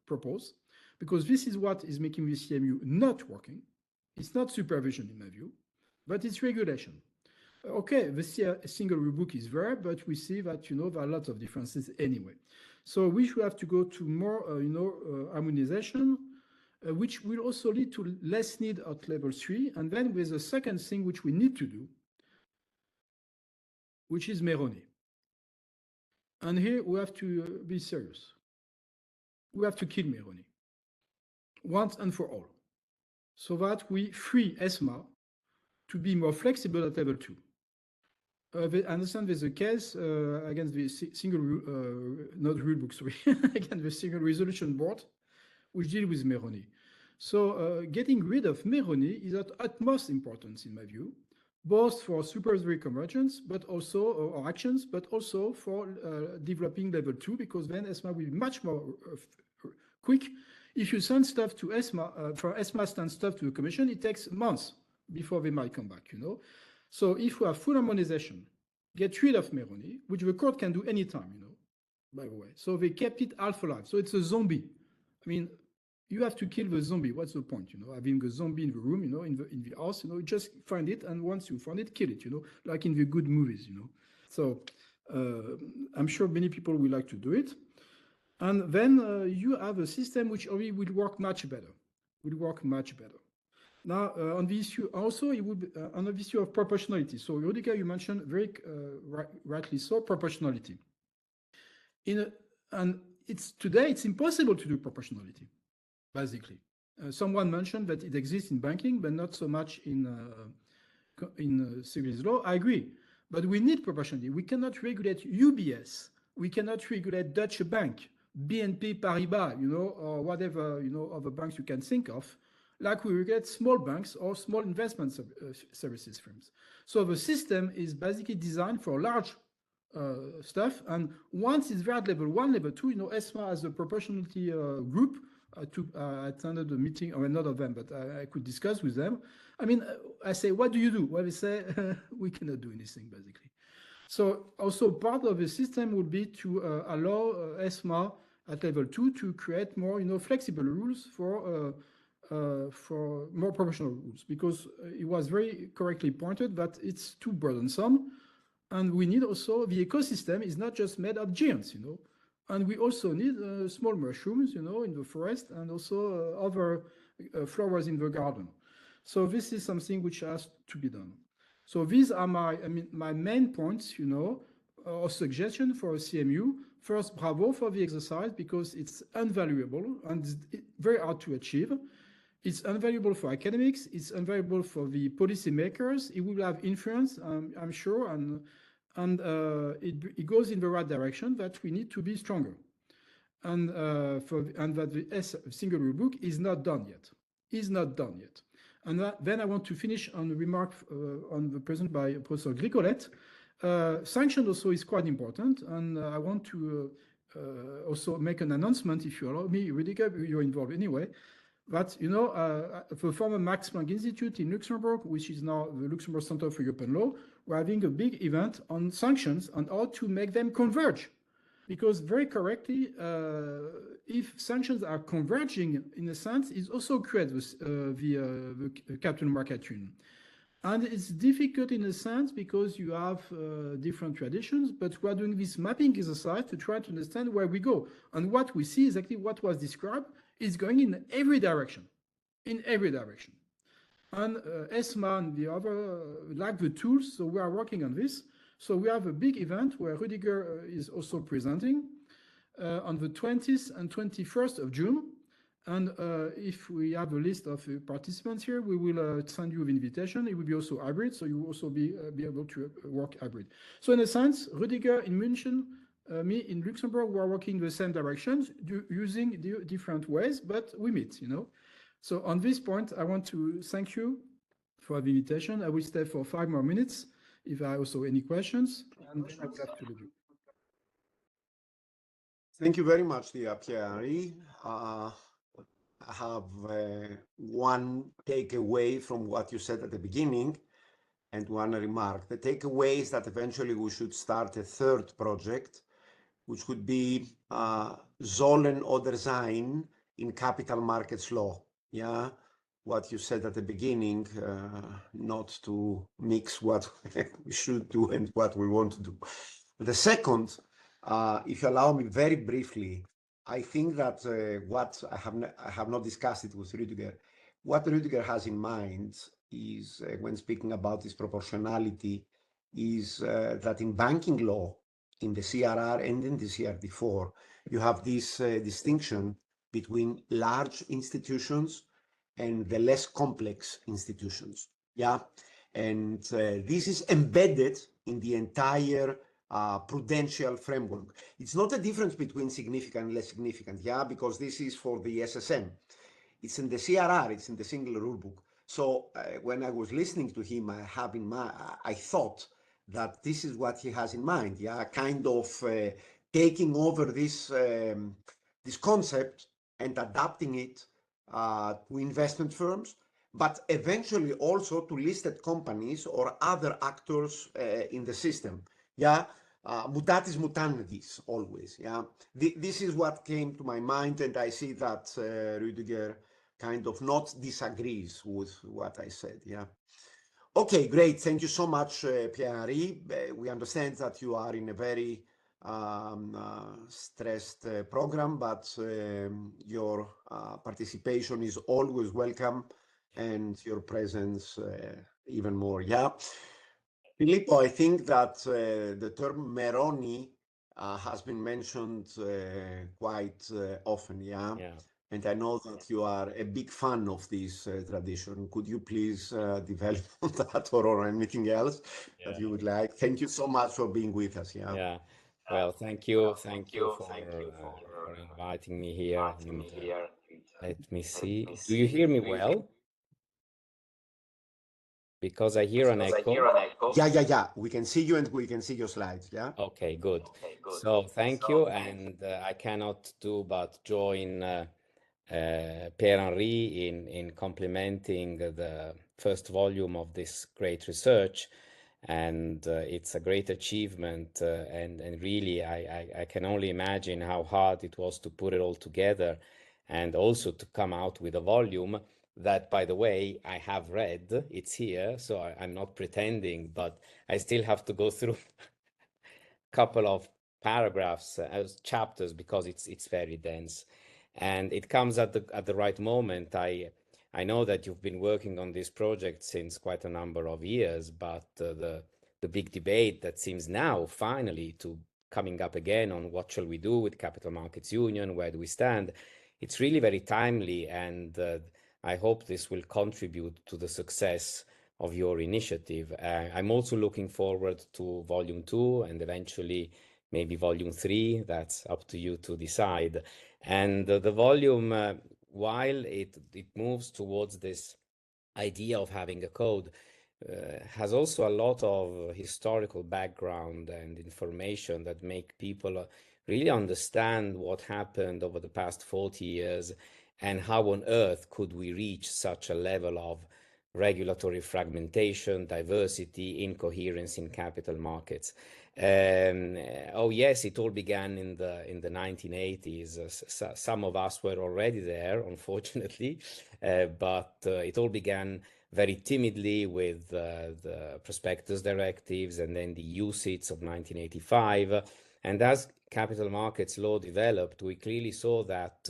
[SPEAKER 5] propose, because this is what is making the CMU not working. It's not supervision, in my view, but it's regulation. Okay, the single rule book is there, but we see that, there are lots of differences anyway. So we should have to go to more, harmonization, which will also lead to less need at level 3. And then there's a second thing which we need to do, which is Meroni. And here we have to be serious. We have to kill Meroni once and for all, so that we free ESMA to be more flexible at level 2. I understand there's a case against the single, not rulebook, sorry, against the single resolution board, which deal with Meroni. So getting rid of Meroni is of utmost importance, in my view, both for supervisory convergence, but also or actions, but also for developing level 2, because then ESMA will be much more quick. If you send stuff to ESMA, for ESMA send stuff to the Commission, it takes months before they might come back, So if we have full harmonization, get rid of Meroni, which the court can do anytime, by the way. So they kept it half alive. So it's a zombie. I mean, you have to kill the zombie. What's the point, having a zombie in the room, in the house, you just find it, and once you find it, kill it, like in the good movies, So I'm sure many people will like to do it. And then you have a system which already will work much better. will work much better. Now, on the issue also, it would be, on the issue of proportionality. So, Rüdiger, you mentioned very rightly so proportionality. And today it's impossible to do proportionality, basically. Someone mentioned that it exists in banking, but not so much in securities law. I agree, but we need proportionality. We cannot regulate UBS. We cannot regulate Deutsche Bank, BNP Paribas, you know, or whatever, you know, other banks you can think of, like we regulate small banks or small investment services firms. So the system is basically designed for large stuff, and once it's at level 1, level 2, you know, ESMA as a proportionality group. I attended a meeting, or not of them, but I could discuss with them. I mean, I say, what do you do? Well, they say, we cannot do anything, basically. So also part of the system would be to allow ESMA at level 2 to create more, you know, flexible rules for more proportional rules, because it was very correctly pointed that it's too burdensome. And we need also, the ecosystem is not just made of giants, you know, and we also need small mushrooms, you know, in the forest, and also other flowers in the garden. So this is something which has to be done. So these are my main points, you know, or suggestion for a CMU. First, bravo for the exercise, because it's invaluable and it's very hard to achieve. It's invaluable for academics. It's invaluable for the policymakers. It will have influence, I'm sure, and it goes in the right direction, that we need to be stronger, and that the single rule book is not done yet. And then I want to finish on the remark on the present by Professor Grigoleit. Sanctions also is quite important, and I want to also make an announcement, if you allow me, Rüdiger, you're involved anyway. But, you know, the former Max Planck Institute in Luxembourg, which is now the Luxembourg Center for European Law, we're having a big event on sanctions and how to make them converge. Because very correctly, if sanctions are converging, in a sense, it also creates the capital market union. And it's difficult in a sense because you have different traditions, but we are doing this mapping exercise to try to understand where we go. And what we see, exactly what was described, is going in every direction, And ESMA and the other lack the tools, so we are working on this. So we have a big event where Rüdiger is also presenting on the 20th and 21st of June. And if we have a list of participants here, we will send you an invitation. It will be also hybrid, so you will also be able to work hybrid. So in a sense, Rüdiger in München, me in Luxembourg, we are working in the same directions, using different ways, but we meet, you know. So on this point, I want to thank you for the invitation. I will stay for 5 more minutes if I also any questions, and then I will have to review.
[SPEAKER 2] Thank you very much, dear Pierre-Henri. I have one takeaway from what you said at the beginning and one remark. The takeaway is that eventually we should start a third project, which would be Zollen oder Sein in capital markets law. Yeah, what you said at the beginning, not to mix what we should do and what we want to do. The second, if you allow me very briefly, I think that what I have not discussed it with Rüdiger. What Rüdiger has in mind is, when speaking about this proportionality, is that in banking law, in the CRR and in the CRD4, you have this distinction between large institutions and the less complex institutions. Yeah, and this is embedded in the entire prudential framework. It's not a difference between significant and less significant, yeah, because this is for the SSM. It's in the CRR, it's in the single rule book. So when I was listening to him, I thought that this is what he has in mind, yeah, kind of taking over this this concept and adapting it to investment firms, but eventually also to listed companies or other actors in the system. Yeah, mutatis mutandis always. Yeah, this is what came to my mind, and I see that Rüdiger kind of not disagrees with what I said. Yeah. Okay, great. Thank you so much, Pierre-Henri. We understand that you are in a very stressed program, but your participation is always welcome, and your presence even more. Yeah, Filippo, I think that the term Meroni has been mentioned quite often. Yeah. And I know that you are a big fan of this tradition. Could you please develop on that or anything else that you would like? Thank you so much for being with us. Yeah.
[SPEAKER 6] Yeah. Well, thank you for inviting me here. And, let me see. Do you hear me well? Because I hear an echo.
[SPEAKER 2] Yeah. We can see you and we can see your slides. Yeah.
[SPEAKER 6] Okay, good. So thank you. And I cannot do but join Pierre-Henri in complimenting the first volume of this great research. And it's a great achievement. And really, I can only imagine how hard it was to put it all together and also to come out with a volume that, by the way, I have read. It's here, so I'm not pretending, but I still have to go through a couple of paragraphs as chapters because it's very dense, and it comes at the right moment. I know that you've been working on this project since quite a number of years, but the big debate that seems now finally to coming up again on what shall we do with Capital Markets Union, where do we stand? It's really very timely, and I hope this will contribute to the success of your initiative. I'm also looking forward to Volume 2 and eventually maybe Volume 3. That's up to you to decide. And the volume, while it moves towards this idea of having a code, has also a lot of historical background and information that make people really understand what happened over the past 40 years and how on earth could we reach such a level of regulatory fragmentation, diversity, incoherence in capital markets. Oh yes, it all began in the 1980s. Some of us were already there, unfortunately, but it all began very timidly with the prospectus directives and then the UCITS of 1985. And as capital markets law developed, we clearly saw that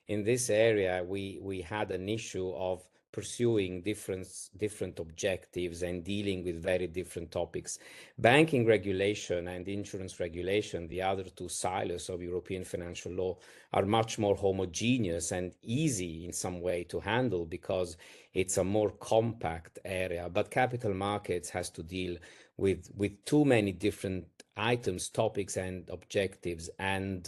[SPEAKER 6] in this area, we had an issue of pursuing different objectives and dealing with very different topics. Banking regulation and insurance regulation, the other two silos of European financial law, are much more homogeneous and easy in some way to handle because it's a more compact area. But capital markets has to deal with too many different items, topics, and objectives, and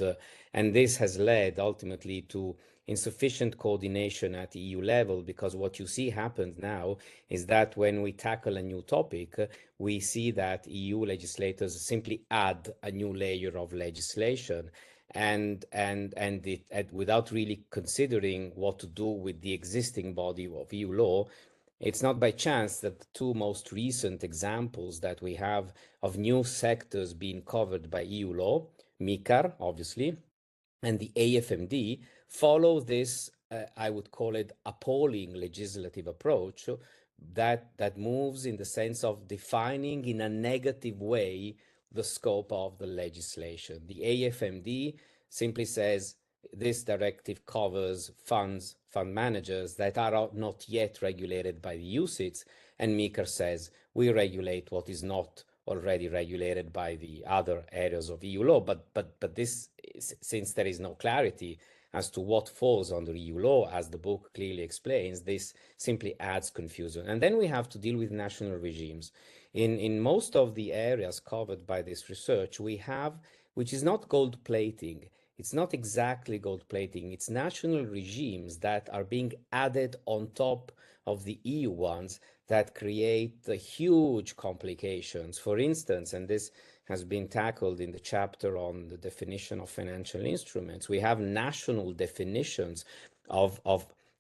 [SPEAKER 6] this has led ultimately to insufficient coordination at EU level, because what you see happens now is that when we tackle a new topic, we see that EU legislators simply add a new layer of legislation and without really considering what to do with the existing body of EU law. It's not by chance that the two most recent examples that we have of new sectors being covered by EU law, MiCAR, obviously, and the AFMD, follow this, I would call it, appalling legislative approach that moves in the sense of defining in a negative way the scope of the legislation. The AFMD simply says this directive covers fund managers that are not yet regulated by the UCITS, and MiCAR says we regulate what is not already regulated by the other areas of EU law. But this, since there is no clarity as to what falls under EU law, as the book clearly explains, this simply adds confusion. And then we have to deal with national regimes. In most of the areas covered by this research, we have, which is not gold plating, it's not exactly gold plating, it's national regimes that are being added on top of the EU ones that create huge complications. For instance, and this has been tackled in the chapter on the definition of financial instruments, we have national definitions of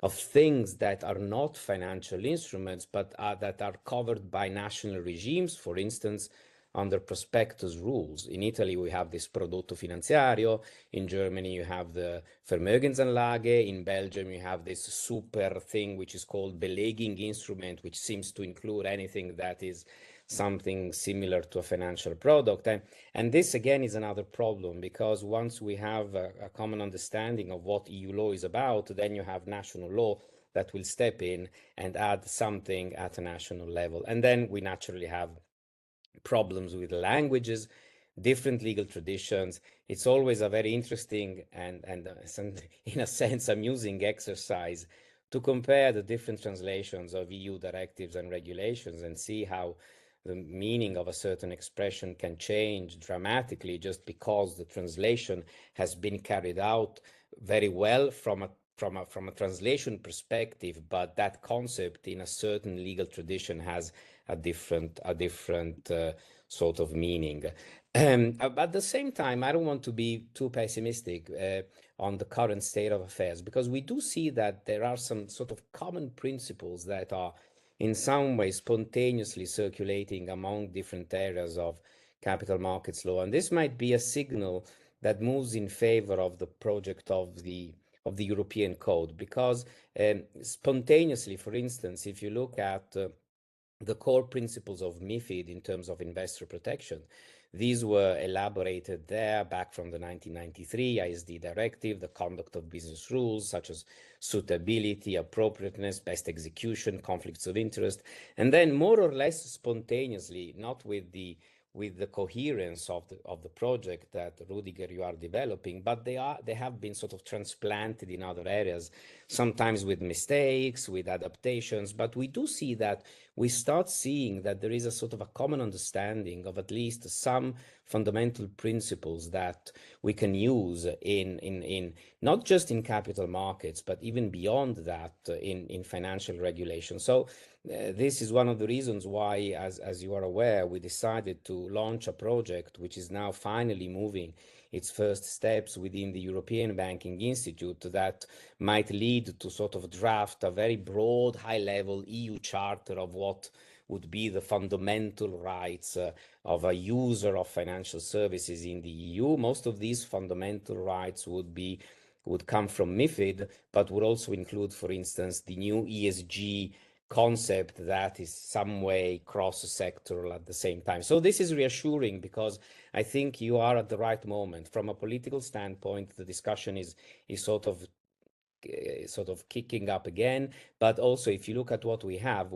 [SPEAKER 6] things that are not financial instruments, but that are covered by national regimes, for instance, under prospectus rules. In Italy, we have this prodotto finanziario. In Germany, you have the Vermögensanlage. In Belgium, you have this super thing, which is called belegging instrument, which seems to include anything that is something similar to a financial product. And this again is another problem, because once we have a common understanding of what EU law is about, then you have national law that will step in and add something at a national level. And then we naturally have problems with languages, different legal traditions. It's always a very interesting and in a sense amusing exercise to compare the different translations of EU directives and regulations and see how the meaning of a certain expression can change dramatically just because the translation has been carried out very well from a translation perspective, but that concept in a certain legal tradition has a different sort of meaning. At the same time, I don't want to be too pessimistic on the current state of affairs, because we do see that there are some sort of common principles that are in some way spontaneously circulating among different areas of capital markets law. And this might be a signal that moves in favor of the project of the European Code, because spontaneously, for instance, if you look at the core principles of MiFID in terms of investor protection, these were elaborated there back from the 1993 ISD directive, the conduct of business rules such as suitability, appropriateness, best execution, conflicts of interest, and then more or less spontaneously, not with the coherence of the project that Rüdiger you are developing, but they have been sort of transplanted in other areas, sometimes with mistakes, with adaptations. But we do see that we start seeing that there is a sort of a common understanding of at least some fundamental principles that we can use in not just in capital markets, but even beyond that in financial regulation. So this is one of the reasons why, as you are aware, we decided to launch a project which is now finally moving its first steps within the European Banking Institute that might lead to sort of draft a very broad, high-level EU charter of what would be the fundamental rights of a user of financial services in the EU. Most of these fundamental rights would come from MiFID, but would also include, for instance, the new ESG concept that is some way cross-sectoral at the same time. So this is reassuring, because I think you are at the right moment. From a political standpoint, the discussion is sort of kicking up again, but also if you look at what we have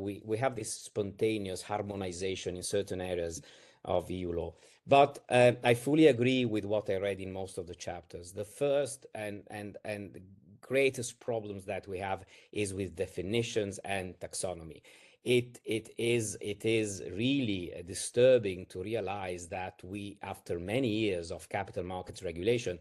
[SPEAKER 6] this spontaneous harmonization in certain areas of EU law. But I fully agree with what I read in most of the chapters. The first and greatest problems that we have is with definitions and taxonomy. It is really disturbing to realize that we, after many years of capital markets regulation,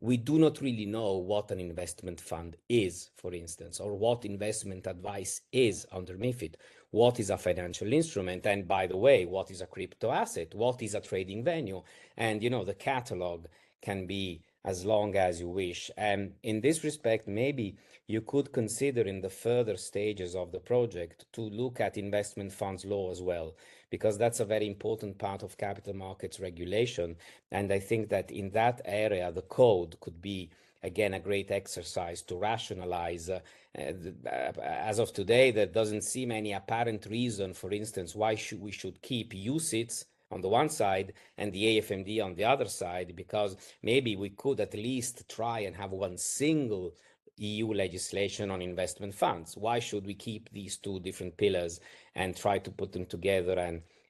[SPEAKER 6] we do not really know what an investment fund is, for instance, or what investment advice is under MiFID. What is a financial instrument? And by the way, what is a crypto asset? What is a trading venue? And, you know, the catalog can be as long as you wish. And in this respect, maybe you could consider in the further stages of the project to look at investment funds law as well, because that's a very important part of capital markets regulation. And I think that in that area, the code could be, again, a great exercise to rationalize. As of today, there doesn't seem any apparent reason, for instance, why we should keep UCITS on the one side and the AFMD on the other side, because maybe we could at least try and have one single EU legislation on investment funds. Why should we keep these two different pillars and try to put them together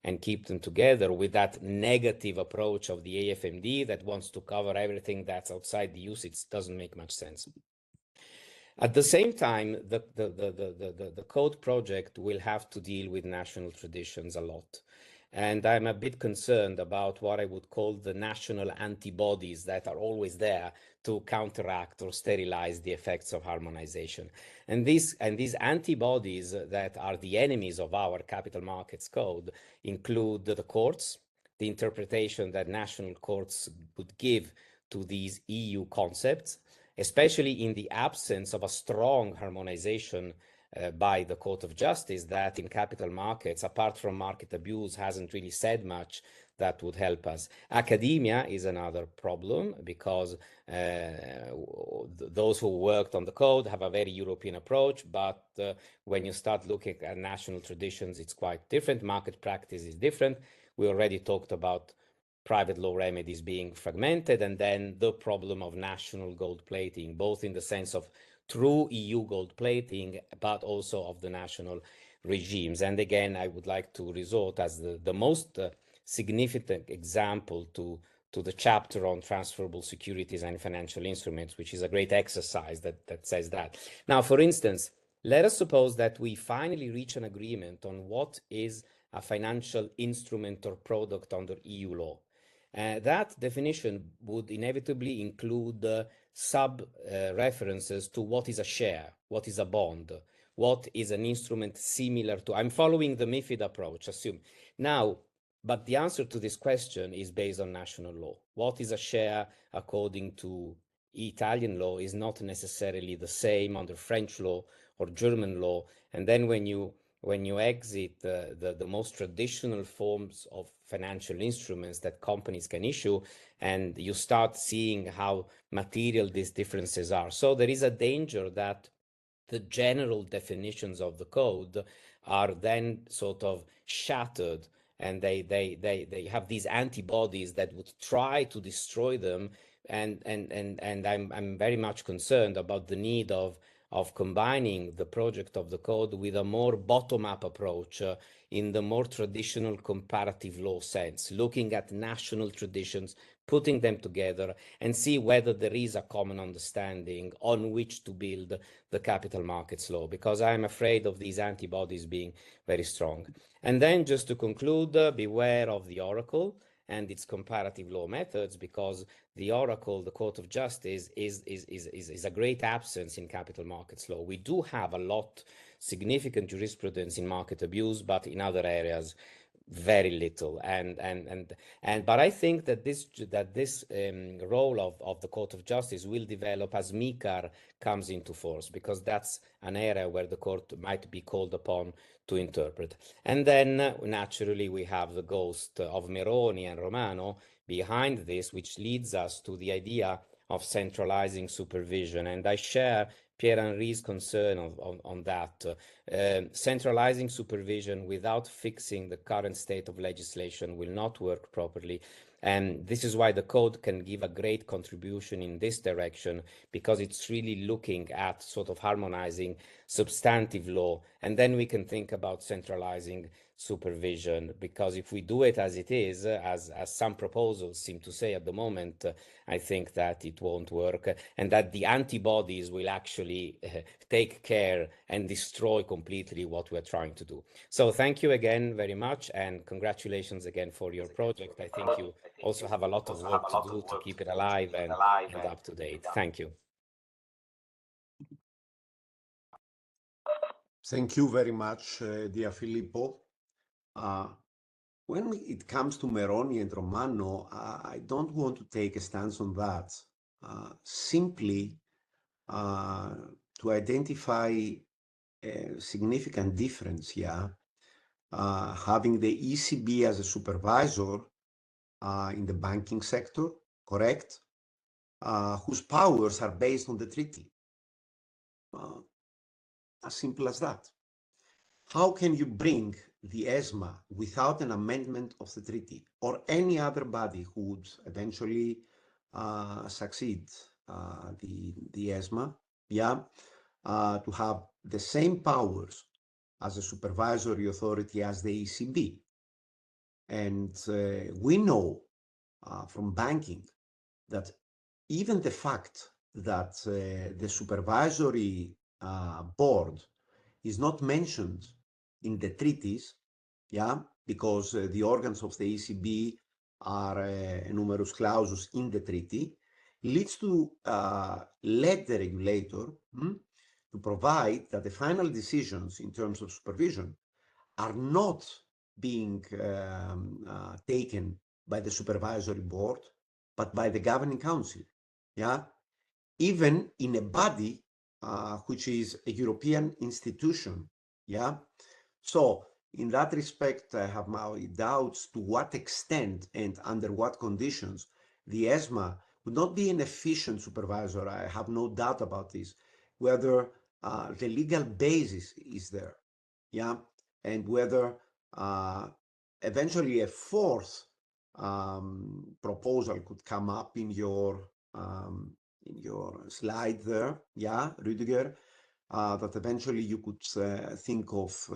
[SPEAKER 6] and keep them together with that negative approach of the AFMD that wants to cover everything that's outside the UCITS? Doesn't make much sense. At the same time, the code project will have to deal with national traditions a lot. And I'm a bit concerned about what I would call the national antibodies that are always there to counteract or sterilize the effects of harmonization. And these antibodies that are the enemies of our capital markets code include the courts, the interpretation that national courts would give to these EU concepts, especially in the absence of a strong harmonization by the Court of Justice that in capital markets, apart from market abuse, hasn't really said much. that would help us. Academia is another problem because those who worked on the code have a very European approach, but when you start looking at national traditions, it's quite different. Market practice is different. We already talked about private law remedies being fragmented, and then the problem of national gold plating, both in the sense of true EU gold plating, but also of the national regimes. And again, I would like to resort as the most significant example to the chapter on transferable securities and financial instruments, which is a great exercise that says that. Now, for instance, let us suppose that we finally reach an agreement on what is a financial instrument or product under EU law. That definition would inevitably include sub-references to what is a share, what is a bond, what is an instrument similar to. I'm following the MiFID approach, assume. Now, but the answer to this question is based on national law. What is a share according to Italian law is not necessarily the same under French law or German law. And then when you exit the most traditional forms of financial instruments that companies can issue, and you start seeing how material these differences are. So there is a danger that the general definitions of the code are then sort of shattered, and they have these antibodies that would try to destroy them. And I'm very much concerned about the need of combining the project of the code with a more bottom-up approach in the more traditional comparative law sense, looking at national traditions, putting them together and see whether there is a common understanding on which to build the capital markets law, because I'm afraid of these antibodies being very strong. And then just to conclude, beware of the oracle and its comparative law methods, because the oracle, the Court of Justice, is a great absence in capital markets law. We do have a lot significant jurisprudence in market abuse, but in other areas very little. But I think that this role of the Court of Justice will develop as MiCAR comes into force, because that's an area where the court might be called upon to interpret. And then naturally we have the ghost of Meroni and Romano behind this, which leads us to the idea of centralizing supervision. And I share Pierre-Henri's concern on that. Centralizing supervision without fixing the current state of legislation will not work properly. And this is why the code can give a great contribution in this direction, because it's really looking at sort of harmonizing substantive law. And then we can think about centralizing supervision, because if we do it as it is, as some proposals seem to say at the moment, I think that it won't work, and that the antibodies will actually take care and destroy completely what we're trying to do. So thank you again very much, and congratulations again for your project. I think you also have a lot of work to do to keep it alive and up to date. Thank you.
[SPEAKER 2] Thank you very much, dear Filippo. When it comes to Meroni and Romano, I don't want to take a stance on that. Simply to identify a significant difference here, having the ECB as a supervisor in the banking sector, correct, whose powers are based on the treaty. As simple as that. How can you bring the ESMA without an amendment of the treaty, or any other body who would eventually succeed the ESMA, to have the same powers as a supervisory authority as the ECB? And we know from banking that even the fact that the supervisory board is not mentioned in the treaties, because the organs of the ECB are numerus clausus in the treaty, leads to let the regulator to provide that the final decisions in terms of supervision are not being taken by the supervisory board, but by the governing council, even in a body which is a European institution, So in that respect, I have my doubts to what extent and under what conditions the ESMA would not be an efficient supervisor. I have no doubt about this, whether the legal basis is there, yeah, and whether eventually a fourth proposal could come up in your slide there, yeah, Rüdiger, that eventually you could think of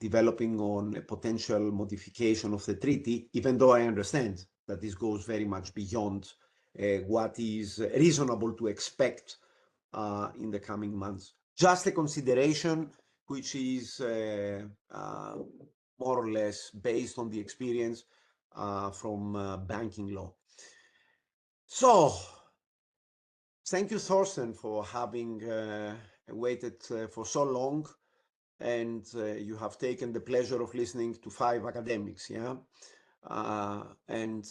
[SPEAKER 2] developing on a potential modification of the treaty, even though I understand that this goes very much beyond what is reasonable to expect in the coming months. Just a consideration which is more or less based on the experience from banking law. So, thank you, Thorsten, for having waited for so long, and you have taken the pleasure of listening to 5 academics, yeah? And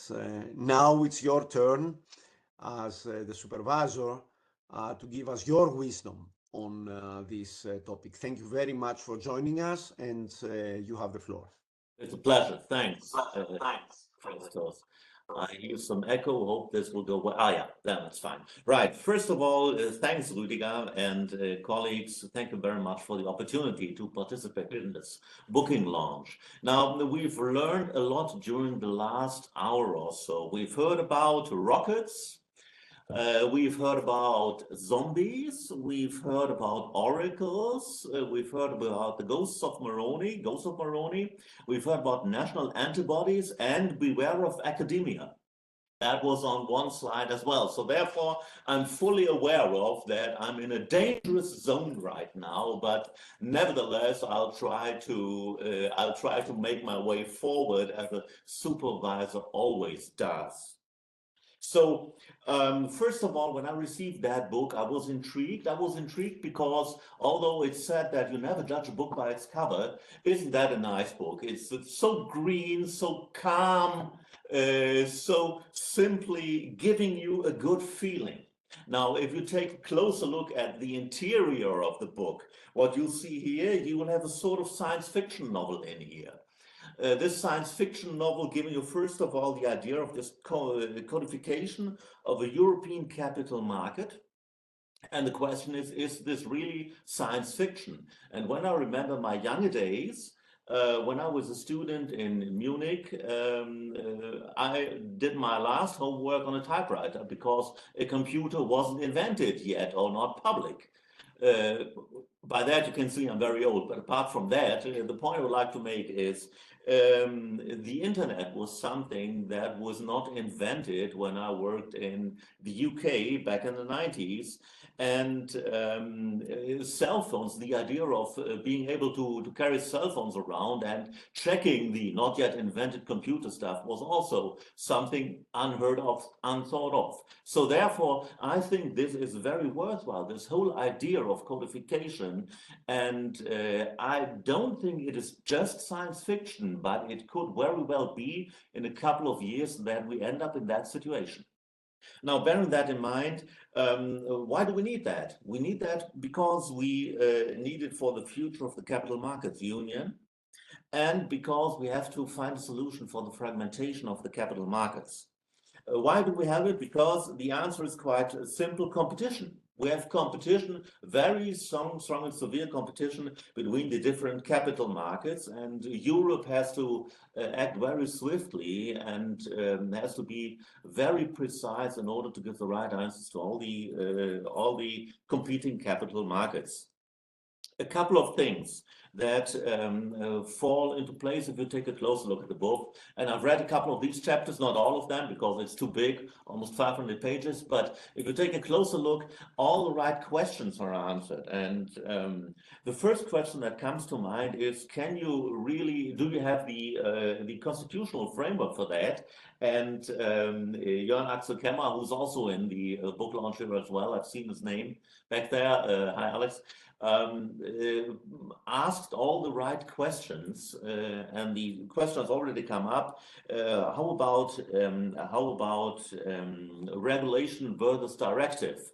[SPEAKER 2] now it's your turn as the supervisor to give us your wisdom on this topic. Thank you very much for joining us, and you have the floor.
[SPEAKER 7] It's a pleasure. Thanks. Thanks, Christos. I hear some echo. Hope this will go well. Ah, yeah, that's fine. Right. First of all, thanks, Rüdiger and colleagues. Thank you very much for the opportunity to participate in this booking launch. Now, we've learned a lot during the last hour or so. We've heard about rockets. We've heard about zombies, we've heard about oracles, we've heard about the ghosts of Moroni, we've heard about national antibodies, and beware of academia. That was on one slide as well. So therefore, I'm fully aware of that. I'm in a dangerous zone right now, but nevertheless, I'll try to make my way forward as a supervisor always does. So first of all, when I received that book, I was intrigued. I was intrigued because although it's said that you never judge a book by its cover, isn't that a nice book? It's so green, so calm, so simply giving you a good feeling. Now, if you take a closer look at the interior of the book, what you'll see here, you will have a sort of science fiction novel in here. This science fiction novel giving you, first of all, the idea of this codification of a European capital market. And the question is this really science fiction? And when I remember my younger days, when I was a student in Munich, I did my last homework on a typewriter because a computer wasn't invented yet or not public. By that you can see I'm very old, but apart from that, the point I would like to make is the internet was something that was not invented when I worked in the UK back in the 90s. And cell phones, the idea of being able to carry cell phones around and checking the not yet invented computer stuff was also something unheard of, unthought of. So therefore, I think this is very worthwhile, this whole idea of codification. And I don't think it is just science fiction, but it could very well be in a couple of years that we end up in that situation. Now, bearing that in mind, why do we need that? We need that because we need it for the future of the Capital Markets Union, and because we have to find a solution for the fragmentation of the capital markets. Why do we have it? Because the answer is quite simple: competition. We have competition, very strong and severe competition between the different capital markets, and Europe has to act very swiftly and has to be very precise in order to give the right answers to all the competing capital markets. A couple of things that fall into place if you take a closer look at the book. And I've read a couple of these chapters, not all of them, because it's too big, almost 500 pages. But if you take a closer look, all the right questions are answered. And the first question that comes to mind is, do you have the constitutional framework for that? And Jörn Axel Kemmer, who's also in the book launch here as well, I've seen his name back there. Hi, Alex. Asked all the right questions, and the question has already come up. How about regulation versus directive?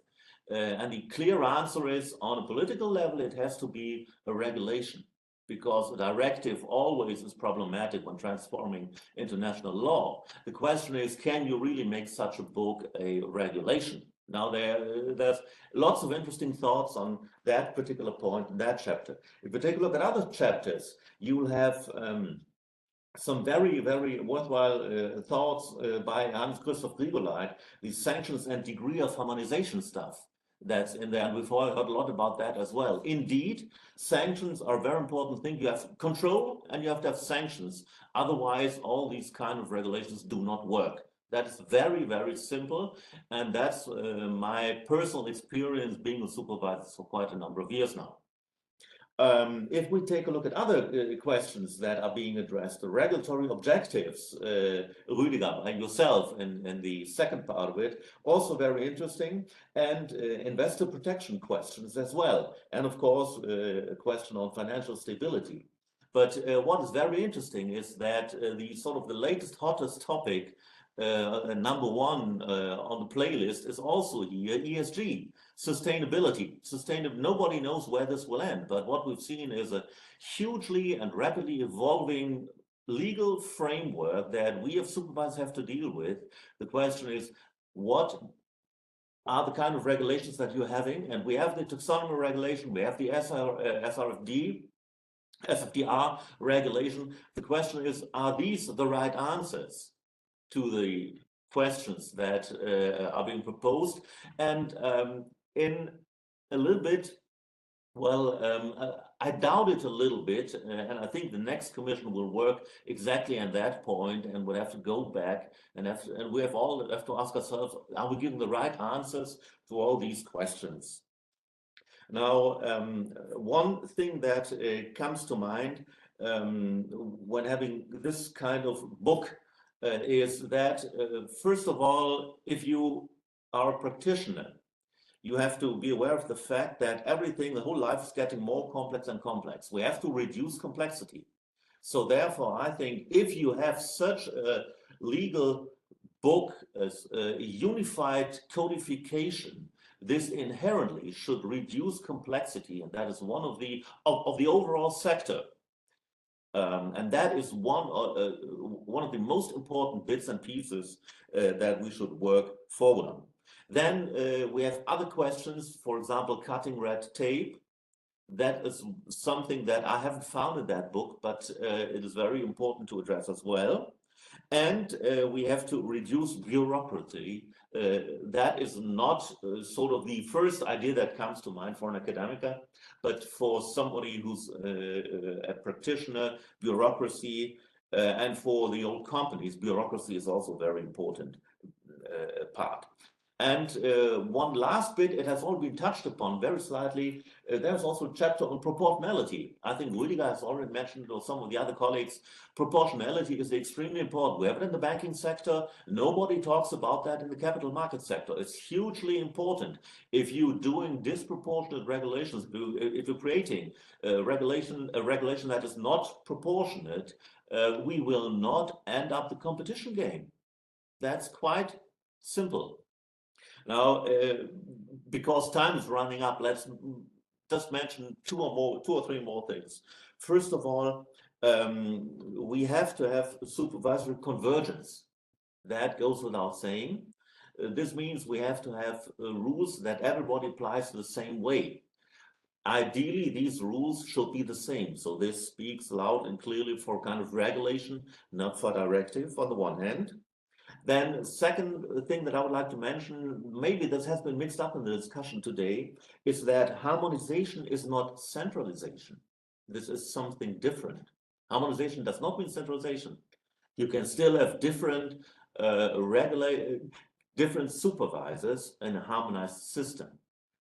[SPEAKER 7] And the clear answer is, on a political level, it has to be a regulation. because a directive always is problematic when transforming international law. The question is, can you really make such a book a regulation? Now, there's lots of interesting thoughts on that particular point in that chapter. If we take a look at other chapters, you will have some very, very worthwhile thoughts by Christoph Grigoleit, the sanctions and degree of harmonization stuff that's in there, and we've all heard a lot about that as well. Indeed, sanctions are a very important thing. You have control and you have to have sanctions. Otherwise, all these kind of regulations do not work. That is very, very simple, and that's my personal experience being a supervisor for quite a number of years now. If we take a look at other questions that are being addressed, the regulatory objectives, Rüdiger and yourself in the second part of it, also very interesting, and investor protection questions as well, and of course a question on financial stability. But what is very interesting is that the sort of the latest, hottest topic, number one on the playlist, is also here ESG, sustainability. Nobody knows where this will end, but what we've seen is a hugely and rapidly evolving legal framework that we as supervisors have to deal with. The question is, what are the kind of regulations that you're having? And we have the taxonomy regulation, we have the SFDR regulation. The question is, are these the right answers to the questions that are being proposed? And in a little bit, well, I doubt it a little bit, and I think the next commission will work exactly at that point, and we'll have to go back and we have to ask ourselves, are we giving the right answers to all these questions? Now, one thing that comes to mind when having this kind of book is that, first of all, if you are a practitioner, you have to be aware of the fact that the whole life is getting more complex and complex. We have to reduce complexity. So therefore, I think if you have such a legal book as a unified codification, this inherently should reduce complexity, and that is one of the overall sector. And that is one of the most important bits and pieces that we should work forward on. Then we have other questions, for example, cutting red tape. That is something that I haven't found in that book, but it is very important to address as well. And we have to reduce bureaucracy. That is not sort of the first idea that comes to mind for an academic, but for somebody who's a practitioner, bureaucracy, and for the old companies, bureaucracy is also a very important part. And one last bit, it has all been touched upon very slightly. There's also a chapter on proportionality. I think Rüdiger has already mentioned, or some of the other colleagues, proportionality is extremely important. We have it in the banking sector. Nobody talks about that in the capital market sector. It's hugely important. If you're doing disproportionate regulations, if you're creating a regulation that is not proportionate, we will not end up the competition game. That's quite simple. Now, because time is running up, let's just mention two or three more things. First of all, we have to have supervisory convergence. That goes without saying. This means we have to have rules that everybody applies the same way. Ideally, these rules should be the same. So this speaks loud and clearly for kind of regulation, not for directive on the one hand. Then second thing that I would like to mention, maybe this has been mixed up in the discussion today, is that harmonization is not centralization. This is something different. Harmonization does not mean centralization. You can still have different different supervisors in a harmonized system.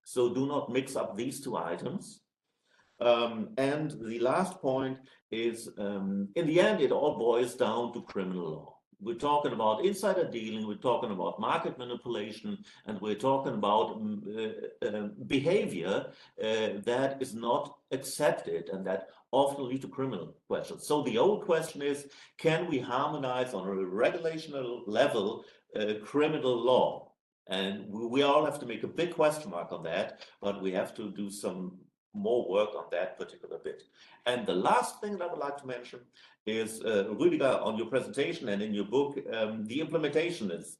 [SPEAKER 7] So do not mix up these two items. And the last point is, in the end, it all boils down to criminal law. We're talking about insider dealing, we're talking about market manipulation, and we're talking about behavior that is not accepted and that often lead to criminal questions. So the old question is, can we harmonize on a regulational level criminal law? And we all have to make a big question mark on that, but we have to do some more work on that particular bit. And the last thing that I would like to mention is, Rüdiger, on your presentation and in your book, the implementation is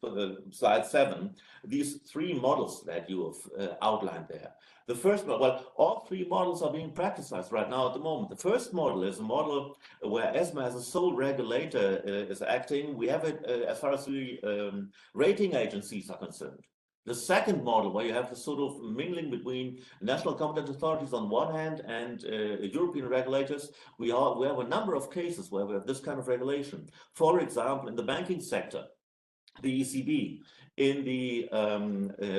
[SPEAKER 7] slide 7, these 3 models that you have outlined there. The first model, well, all 3 models are being practiced right now at the moment. The first model is a model where ESMA as a sole regulator is acting. We have it as far as the rating agencies are concerned. The second model, where you have the sort of mingling between national competent authorities on one hand and European regulators, we have a number of cases where we have this kind of regulation. For example, in the banking sector, the ECB, in the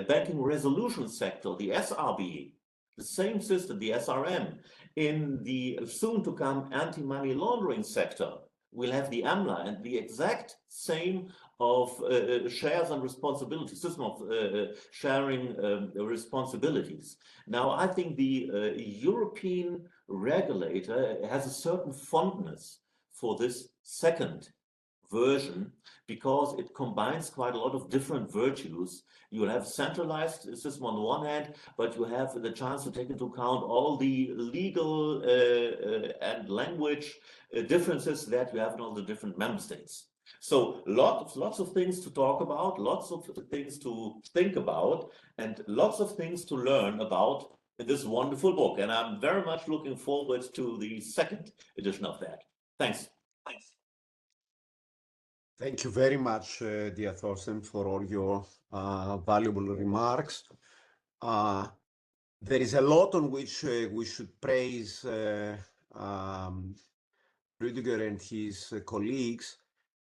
[SPEAKER 7] banking resolution sector, the SRB, the same system, the SRM, in the soon-to-come anti-money laundering sector, we'll have the AMLA and the exact same of shares and responsibilities, system of sharing responsibilities. Now, I think the European regulator has a certain fondness for this second version because it combines quite a lot of different virtues. You will have a centralized system on the one hand, but you have the chance to take into account all the legal and language differences that you have in all the different member states. So lots of things to talk about, lots of things to think about, and lots of things to learn about in this wonderful book. And I'm very much looking forward to the second edition of that. Thanks.
[SPEAKER 2] Thank you very much, dear Thorsten, for all your valuable remarks. There is a lot on which we should praise Rüdiger and his colleagues.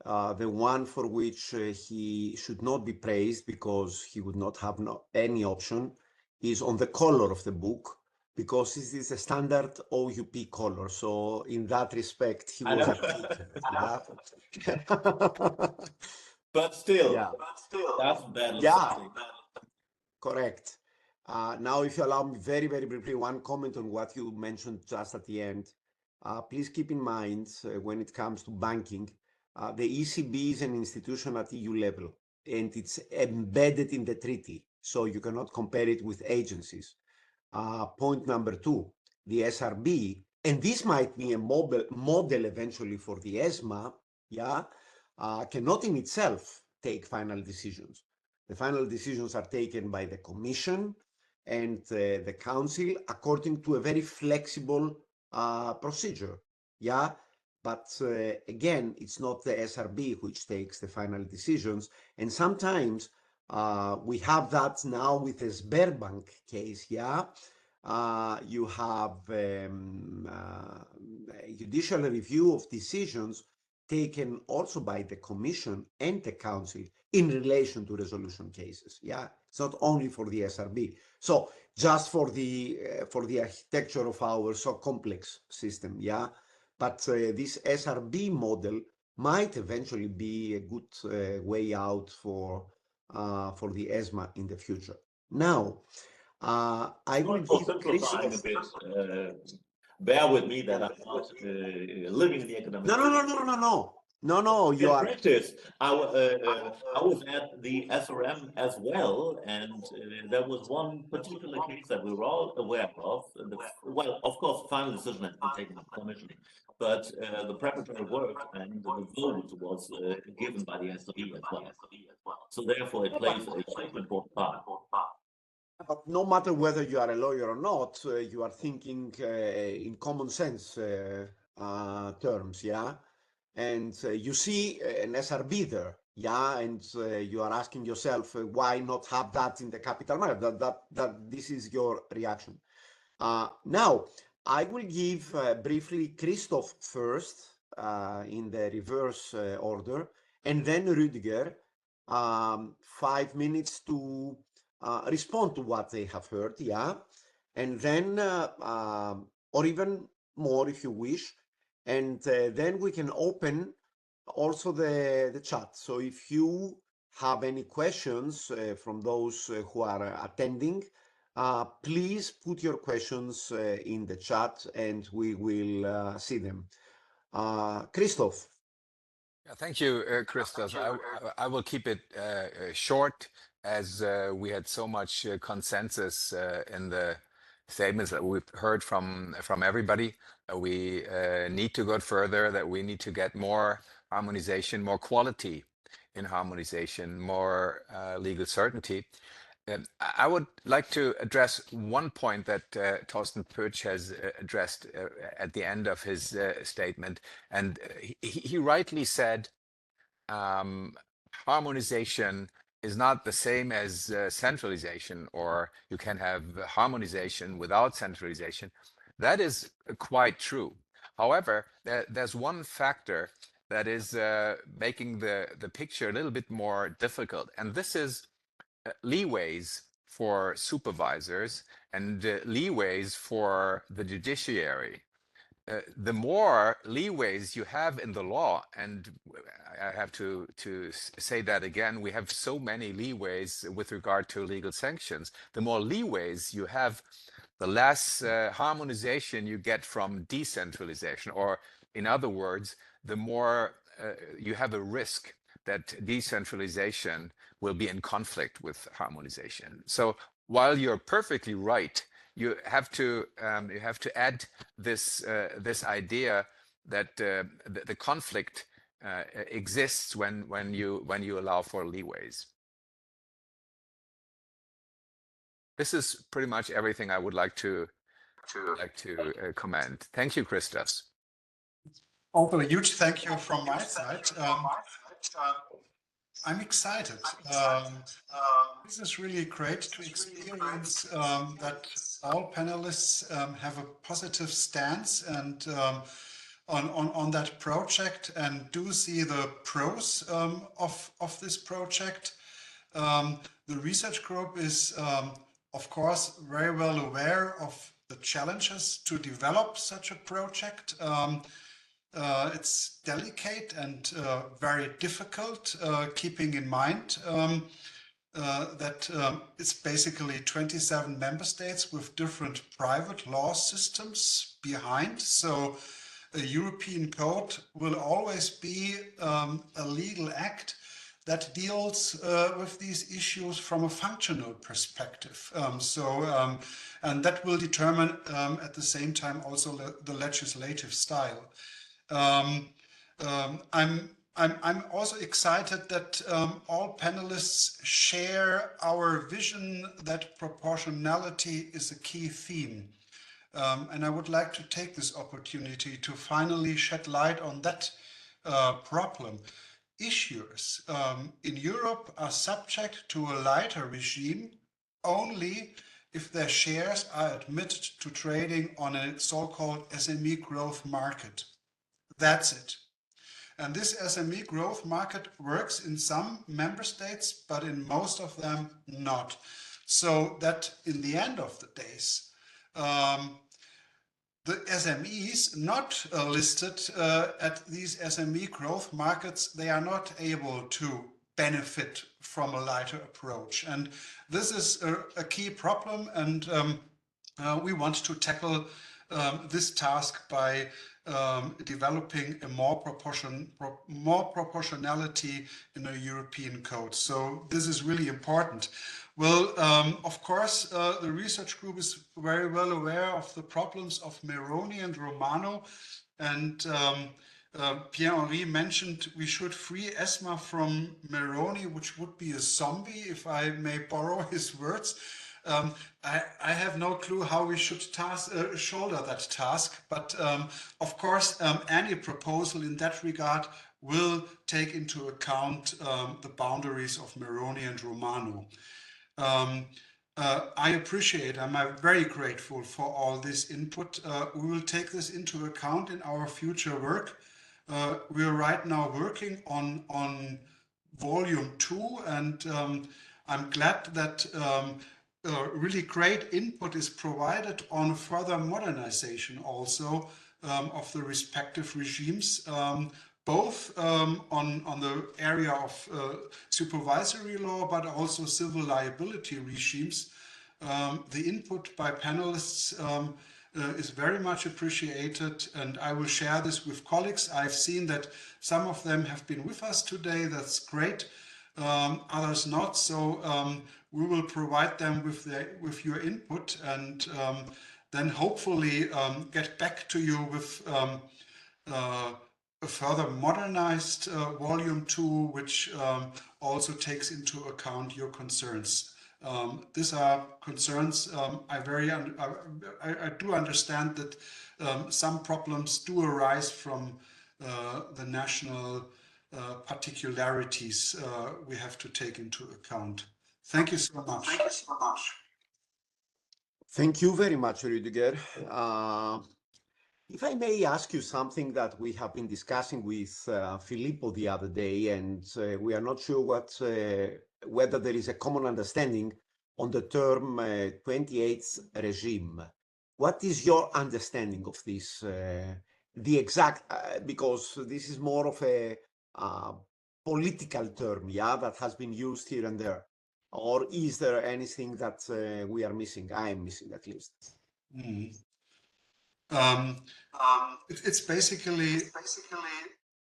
[SPEAKER 2] The one for which he should not be praised because he would not have any option is on the color of the book, because this is a standard OUP color. So in that respect, he was
[SPEAKER 7] but still, that's bad.
[SPEAKER 2] Yeah, correct. Now, if you allow me very, very briefly, one comment on what you mentioned just at the end. Please keep in mind, when it comes to banking, the ECB is an institution at EU level, and it's embedded in the treaty. So you cannot compare it with agencies. Point number 2, the SRB, and this might be a model eventually for the ESMA, cannot in itself take final decisions. The final decisions are taken by the Commission and the Council according to a very flexible procedure. But again, it's not the SRB which takes the final decisions. And sometimes we have that now with the Sberbank case. You have judicial review of decisions taken also by the Commission and the Council in relation to resolution cases. It's not only for the SRB. So just for the architecture of our so complex system. But this SRB model might eventually be a good way out for the ESMA in the future. Now, I will
[SPEAKER 7] simplifying a bit. Bear with me that I'm not living in the academic.
[SPEAKER 2] No. You are.
[SPEAKER 7] Practice. I was at the SRM as well, and there was one particular case that we were all aware of. Well, of course, the final decision has been taken by the Commission, but the preparatory work and the vote was given by the SRB as well. So therefore, it plays a super important part.
[SPEAKER 2] No matter whether you are a lawyer or not, you are thinking in common sense terms, and you see an SRB there, and you are asking yourself why not have that in the capital market. That this is your reaction. Now, I will give briefly Christoph first in the reverse order, and then Rüdiger, 5 minutes to respond to what they have heard, and then, or even more if you wish, and then we can open also the chat. So if you have any questions from those who are attending, please put your questions in the chat and we will see them. Christoph.
[SPEAKER 4] Thank you, Christos. I will keep it short, as we had so much consensus in the statements that we've heard from everybody. We need to go further, that we need to get more harmonization, more quality in harmonization, more legal certainty. I would like to address one point that Thorsten Pötzsch has addressed at the end of his statement. And he rightly said, harmonization is not the same as centralization, or you can have harmonization without centralization. That is quite true. However, there's one factor that is making the picture a little bit more difficult, and this is leeways for supervisors and leeways for the judiciary. The more leeways you have in the law, and I have to say that again, we have so many leeways with regard to legal sanctions. The more leeways you have, the less harmonization you get from decentralization, or in other words, the more you have a risk that decentralization will be in conflict with harmonization. So while you're perfectly right, you have to add this idea that the conflict exists when you allow for leeways. This is pretty much everything I would like to comment. Thank you, Christos.
[SPEAKER 3] Also, a huge thank you from my side. I'm excited. This is really great to experience that all panelists have a positive stance and on that project, and do see the pros of this project. The research group is, of course, very well aware of the challenges to develop such a project. It's delicate and very difficult, keeping in mind that it's basically 27 member states with different private law systems behind. So a European code will always be a legal act that deals with these issues from a functional perspective. And that will determine at the same time also the legislative style. I'm also excited that all panelists share our vision that proportionality is a key theme. And I would like to take this opportunity to finally shed light on that problem. Issuers in Europe are subject to a lighter regime only if their shares are admitted to trading on a so-called SME growth market. That's it. And this SME growth market works in some member states, but in most of them not. So that in the end of the days, the SMEs not listed at these SME growth markets, they are not able to benefit from a lighter approach. And this is a key problem, and we want to tackle this task by developing a more proportionality in a European code. So this is really important. Well, of course, the research group is very well aware of the problems of Meroni and Romano, and Pierre-Henri mentioned we should free ESMA from Meroni, which would be a zombie, if I may borrow his words. I have no clue how we should shoulder that task, but of course, any proposal in that regard will take into account the boundaries of Meroni and Romano. I appreciate, I'm very grateful for all this input. We will take this into account in our future work. We are right now working on volume 2, and I'm glad that really great input is provided on further modernization also of the respective regimes, both on the area of supervisory law, but also civil liability regimes. The input by panelists is very much appreciated, and I will share this with colleagues. I've seen that some of them have been with us today. That's great. others not. So we will provide them with your input, and then hopefully get back to you with a further modernized volume 2, which also takes into account your concerns. These are concerns I do understand that some problems do arise from the national particularities we have to take into account. Thank you so much.
[SPEAKER 2] Thank you so much. Thank you very much, Rüdiger. If I may ask you something that we have been discussing with Filippo the other day, and we are not sure whether there is a common understanding on the term 28th regime. What is your understanding of this? The exact, because this is more of a political term, yeah, that has been used here and there. Or is there anything that we are missing? I am missing at least.
[SPEAKER 3] It's basically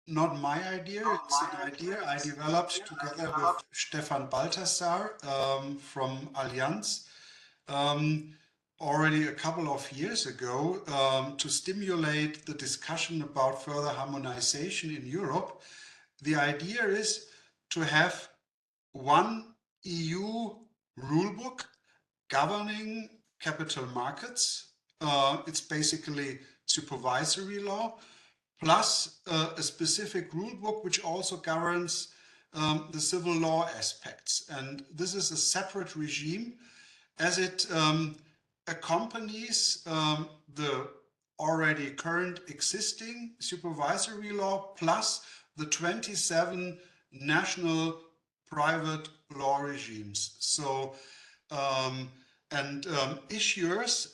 [SPEAKER 3] not my idea. It's an idea I developed together with Stefan Balthasar from Allianz already a couple of years ago to stimulate the discussion about further harmonization in Europe. The idea is to have one EU rulebook governing capital markets. It's basically supervisory law, plus a specific rulebook which also governs the civil law aspects. And this is a separate regime as it accompanies the already current existing supervisory law plus the 27 national private law regimes. So, issuers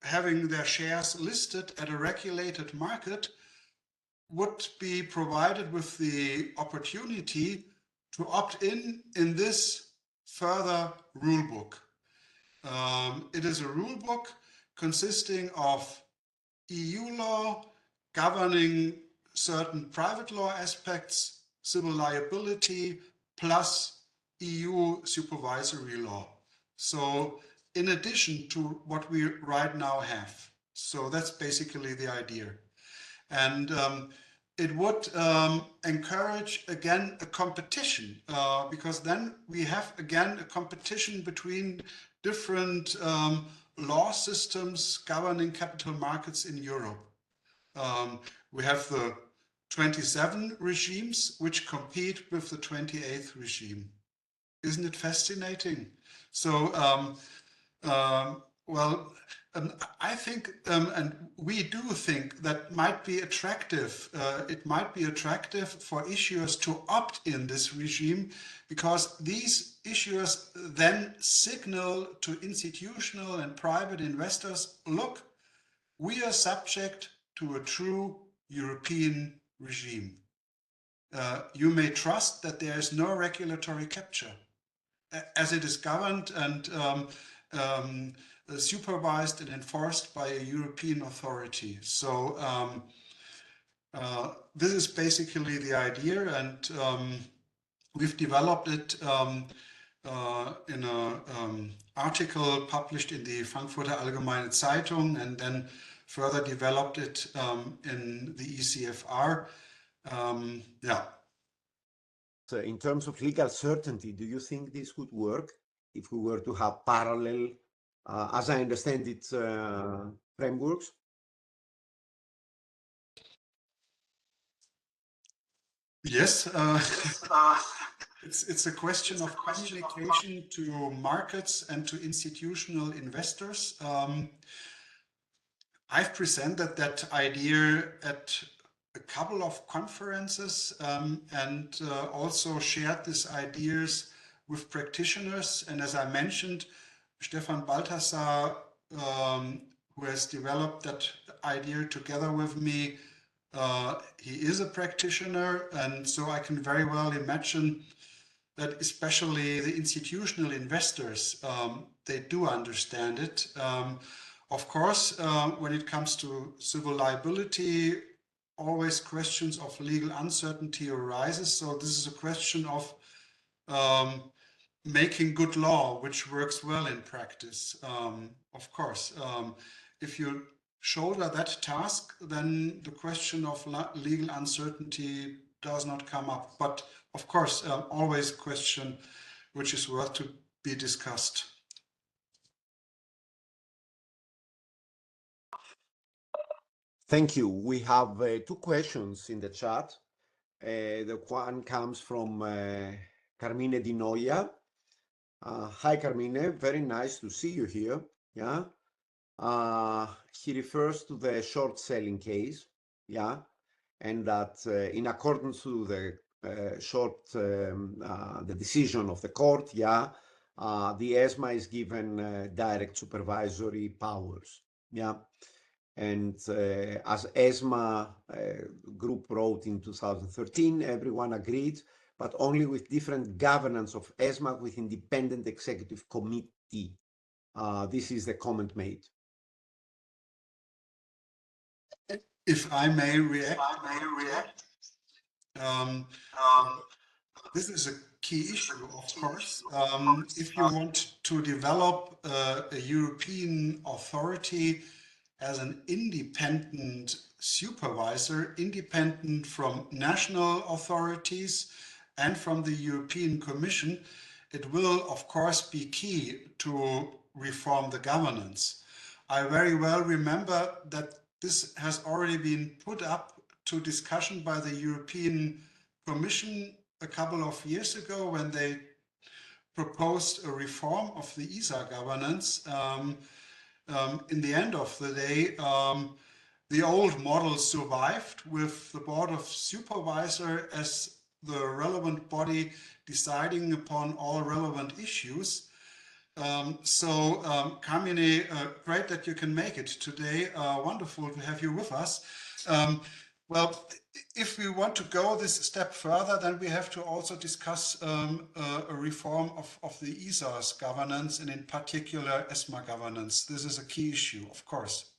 [SPEAKER 3] having their shares listed at a regulated market would be provided with the opportunity to opt in this further rulebook. It is a rulebook consisting of EU law governing certain private law aspects, civil liability, plus EU supervisory law. So in addition to what we right now have. So that's basically the idea. And it would encourage, again, a competition, because then we have, again, a competition between different law systems governing capital markets in Europe. We have the 27 regimes which compete with the 28th regime. Isn't it fascinating? So, I think, and we do think that might be attractive. It might be attractive for issuers to opt in this regime, because these issuers then signal to institutional and private investors, look, we are subject to a true European regime. You may trust that there is no regulatory capture, as it is governed and supervised and enforced by a European authority. So this is basically the idea, and we've developed it in an article published in the Frankfurter Allgemeine Zeitung, and then further developed it in the ECFR.
[SPEAKER 2] So in terms of legal certainty, do you think this would work if we were to have parallel, as I understand it, frameworks?
[SPEAKER 3] Yes, it's a question of communication to markets and to institutional investors. I've presented that idea at a couple of conferences and also shared these ideas with practitioners. And as I mentioned, Stefan Balthasar, who has developed that idea together with me, he is a practitioner, and so I can very well imagine that especially the institutional investors, they do understand it. Of course, when it comes to civil liability, always questions of legal uncertainty arises. So this is a question of making good law, which works well in practice. Of course, if you shoulder that task, then the question of legal uncertainty does not come up. But of course, always a question which is worth to be discussed.
[SPEAKER 2] Thank you. We have 2 questions in the chat. The one comes from Carmine Di Noia. Hi, Carmine. Very nice to see you here. Yeah. He refers to the short selling case. Yeah. And that in accordance to the the decision of the court, yeah, the ESMA is given direct supervisory powers. Yeah. And as ESMA group wrote in 2013, everyone agreed, but only with different governance of ESMA with independent executive committee. This is the comment made.
[SPEAKER 3] If I may react, this is a key issue, of course. If you want to develop a European authority as an independent supervisor, independent from national authorities and from the European Commission, it will, of course, be key to reform the governance. I very well remember that this has already been put up to discussion by the European Commission a couple of years ago when they proposed a reform of the ESA governance. In the end of the day, the old model survived with the Board of Supervisor as the relevant body deciding upon all relevant issues. Carmine, great that you can make it today. Wonderful to have you with us. Well, if we want to go this step further, then we have to also discuss a reform of the ESA's governance, and in particular ESMA governance. This is a key issue, of course.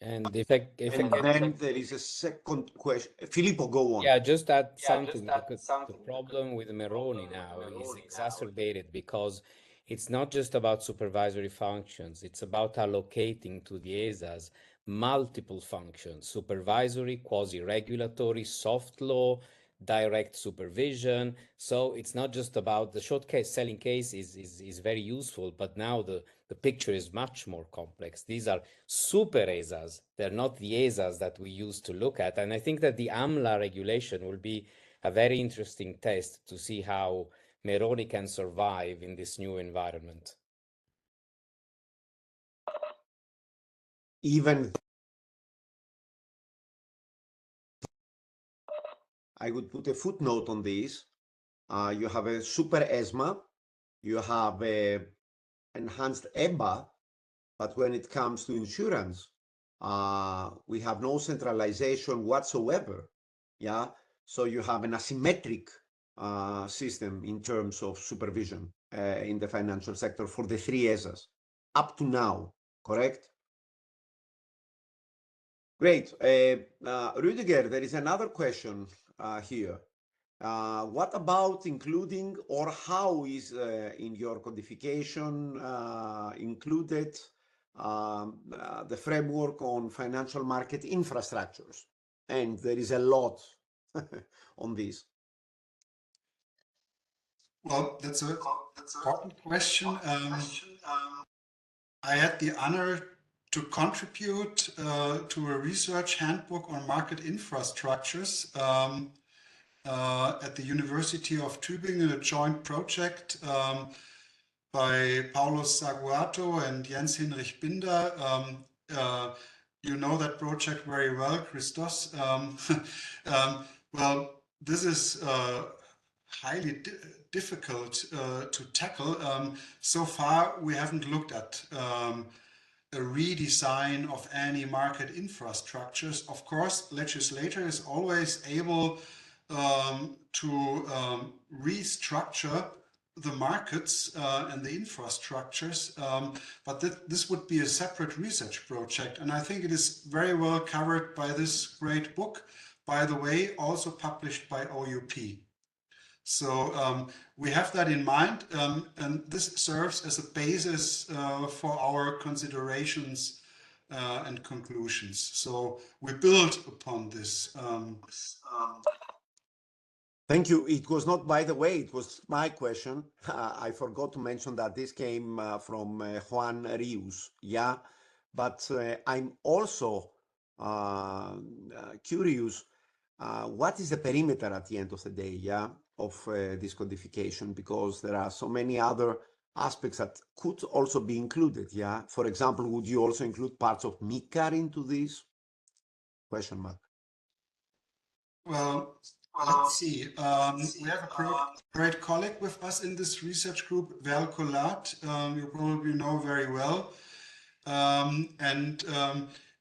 [SPEAKER 6] And
[SPEAKER 2] then there is a second question. Filippo, go on.
[SPEAKER 6] Yeah, just add something, because the problem with Meroni now is exacerbated because it's not just about supervisory functions. It's about allocating to the ESAs multiple functions: supervisory, quasi-regulatory, soft law, direct supervision. So it's not just about the short case selling case is very useful, but now the picture is much more complex. These are super ESAs. They're not the ESAs that we used to look at. And I think that the AMLA regulation will be a very interesting test to see how Meroni can survive in this new environment.
[SPEAKER 2] Even I would put a footnote on this. You have a super ESMA, you have a enhanced EBA, but when it comes to insurance, we have no centralization whatsoever. Yeah, so you have an asymmetric system in terms of supervision in the financial sector for the 3 ESAs up to now, correct? Great. Rüdiger, there is another question here. What about including, or how is in your codification included the framework on financial market infrastructures? And there is a lot on this.
[SPEAKER 3] Well, that's an important question. I had the honor to contribute to a research handbook on market infrastructures at the University of Tübingen, a joint project by Paulo Saguato and Jens Hinrich Binder. You know that project very well, Christos. Well, this is highly difficult to tackle. So far, we haven't looked at a redesign of any market infrastructures. Of course, legislator is always able to restructure the markets and the infrastructures, but this would be a separate research project. And I think it is very well covered by this great book, by the way, also published by OUP. So we have that in mind, and this serves as a basis for our considerations and conclusions. So we build upon this.
[SPEAKER 2] Thank you. It was not, by the way, it was my question. I forgot to mention that this came from Juan Rius. Yeah, but I'm also curious. What is the perimeter at the end of the day, yeah, of this codification? Because there are so many other aspects that could also be included, yeah? For example, would you also include parts of MiCAR into this? Question mark.
[SPEAKER 3] Well, let's see. We have a great colleague with us in this research group, Val Collat, you probably know very well.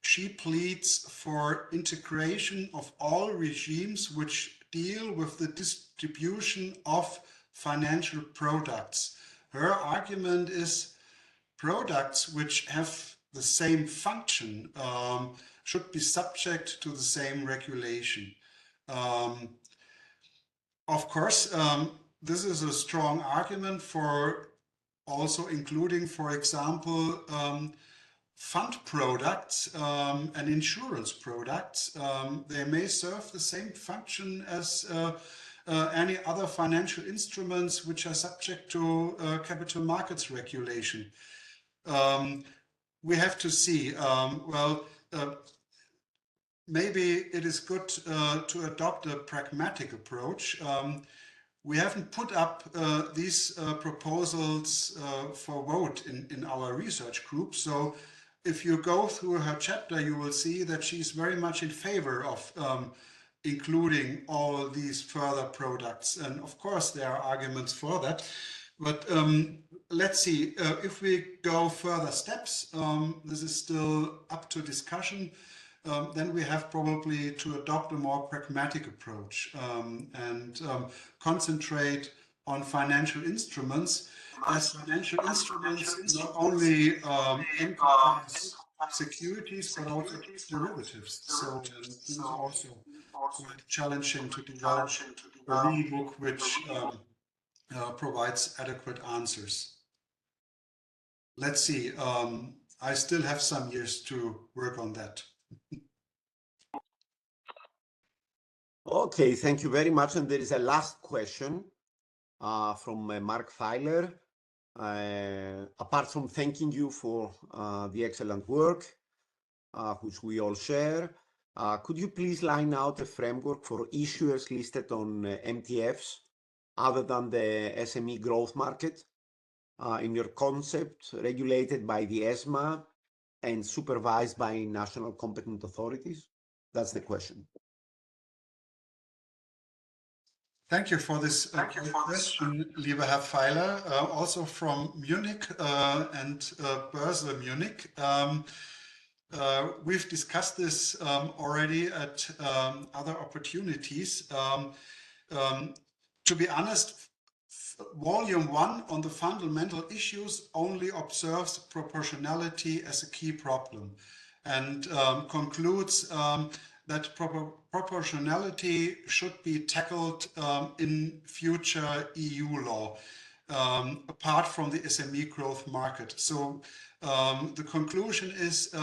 [SPEAKER 3] She pleads for integration of all regimes which deal with the distribution of financial products. Her argument is products which have the same function should be subject to the same regulation. Of course, this is a strong argument for also including, for example, fund products and insurance products. They may serve the same function as any other financial instruments which are subject to capital markets regulation. We have to see. Maybe it is good to adopt a pragmatic approach. We haven't put up these proposals for vote in our research group. So if you go through her chapter, you will see that she's very much in favor of including all these further products. And of course, there are arguments for that. But let's see, if we go further steps, this is still up to discussion. Then we have probably to adopt a more pragmatic approach and concentrate on financial instruments, as financial instruments not only encompass securities but also derivatives. So this is also quite challenging to develop a real book which provides adequate answers. Let's see, I still have some years to work on that.
[SPEAKER 2] Okay, thank you very much. And there is a last question from Mark Feiler. Apart from thanking you for the excellent work, which we all share, could you please line out a framework for issuers listed on MTFs other than the SME growth market in your concept, regulated by the ESMA and supervised by national competent authorities? That's the question.
[SPEAKER 3] Thank you for this question, lieber Herr Feiler, also from Munich and Börse Munich. We've discussed this already at other opportunities. To be honest, Volume 1 on the fundamental issues only observes proportionality as a key problem and concludes that proportionality should be tackled in future EU law, apart from the SME growth market. So the conclusion is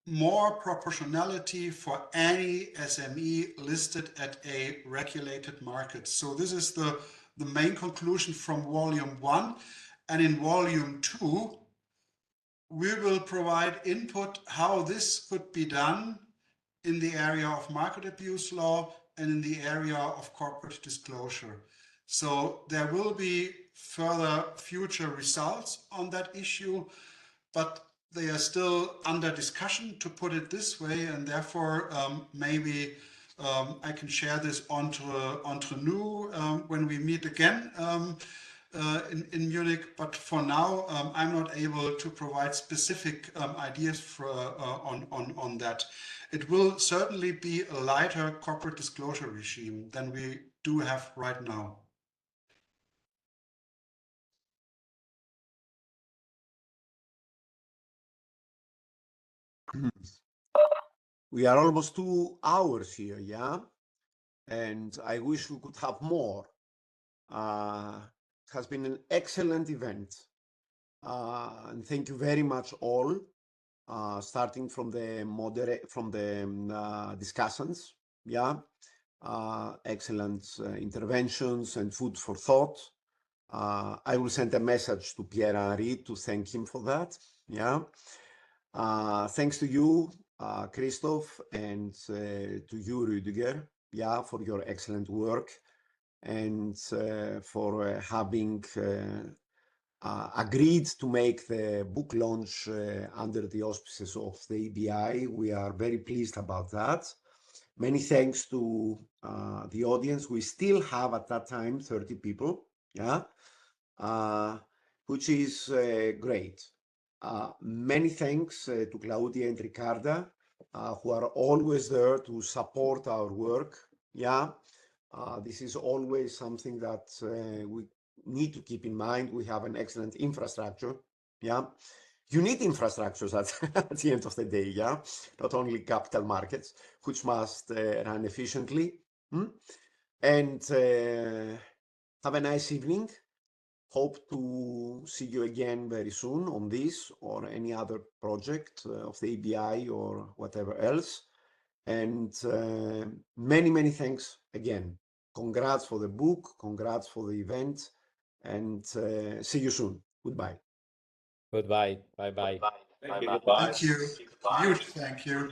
[SPEAKER 3] more proportionality for any SME listed at a regulated market. So this is the main conclusion from Volume 1. And in Volume 2, we will provide input how this could be done in the area of market abuse law and in the area of corporate disclosure. So there will be further future results on that issue, but they are still under discussion, to put it this way, and therefore maybe I can share this entre nous when we meet again in Munich. But for now, I'm not able to provide specific ideas on that. It will certainly be a lighter corporate disclosure regime than we do have right now.
[SPEAKER 2] We are almost 2 hours here, yeah? And I wish we could have more. It has been an excellent event. And thank you very much all, starting from the discussants, yeah? Excellent interventions and food for thought. I will send a message to Pierre-Henri to thank him for that, yeah? Thanks to you, Christoph, and to you, Rüdiger, yeah, for your excellent work and for having agreed to make the book launch under the auspices of the EBI. We are very pleased about that. Many thanks to the audience. We still have at that time 30 people, yeah, which is great. Many thanks to Claudia and Ricarda, who are always there to support our work. Yeah, this is always something that we need to keep in mind. We have an excellent infrastructure. Yeah, you need infrastructures at the end of the day. Yeah, not only capital markets, which must run efficiently. And have a nice evening. Hope to see you again very soon on this or any other project of the EBI or whatever else. And many, many thanks again. Congrats for the book, congrats for the event, and see you soon. Goodbye.
[SPEAKER 6] Goodbye. Bye-bye.
[SPEAKER 7] Thank you. Goodbye.
[SPEAKER 3] Thank you. Huge thank you.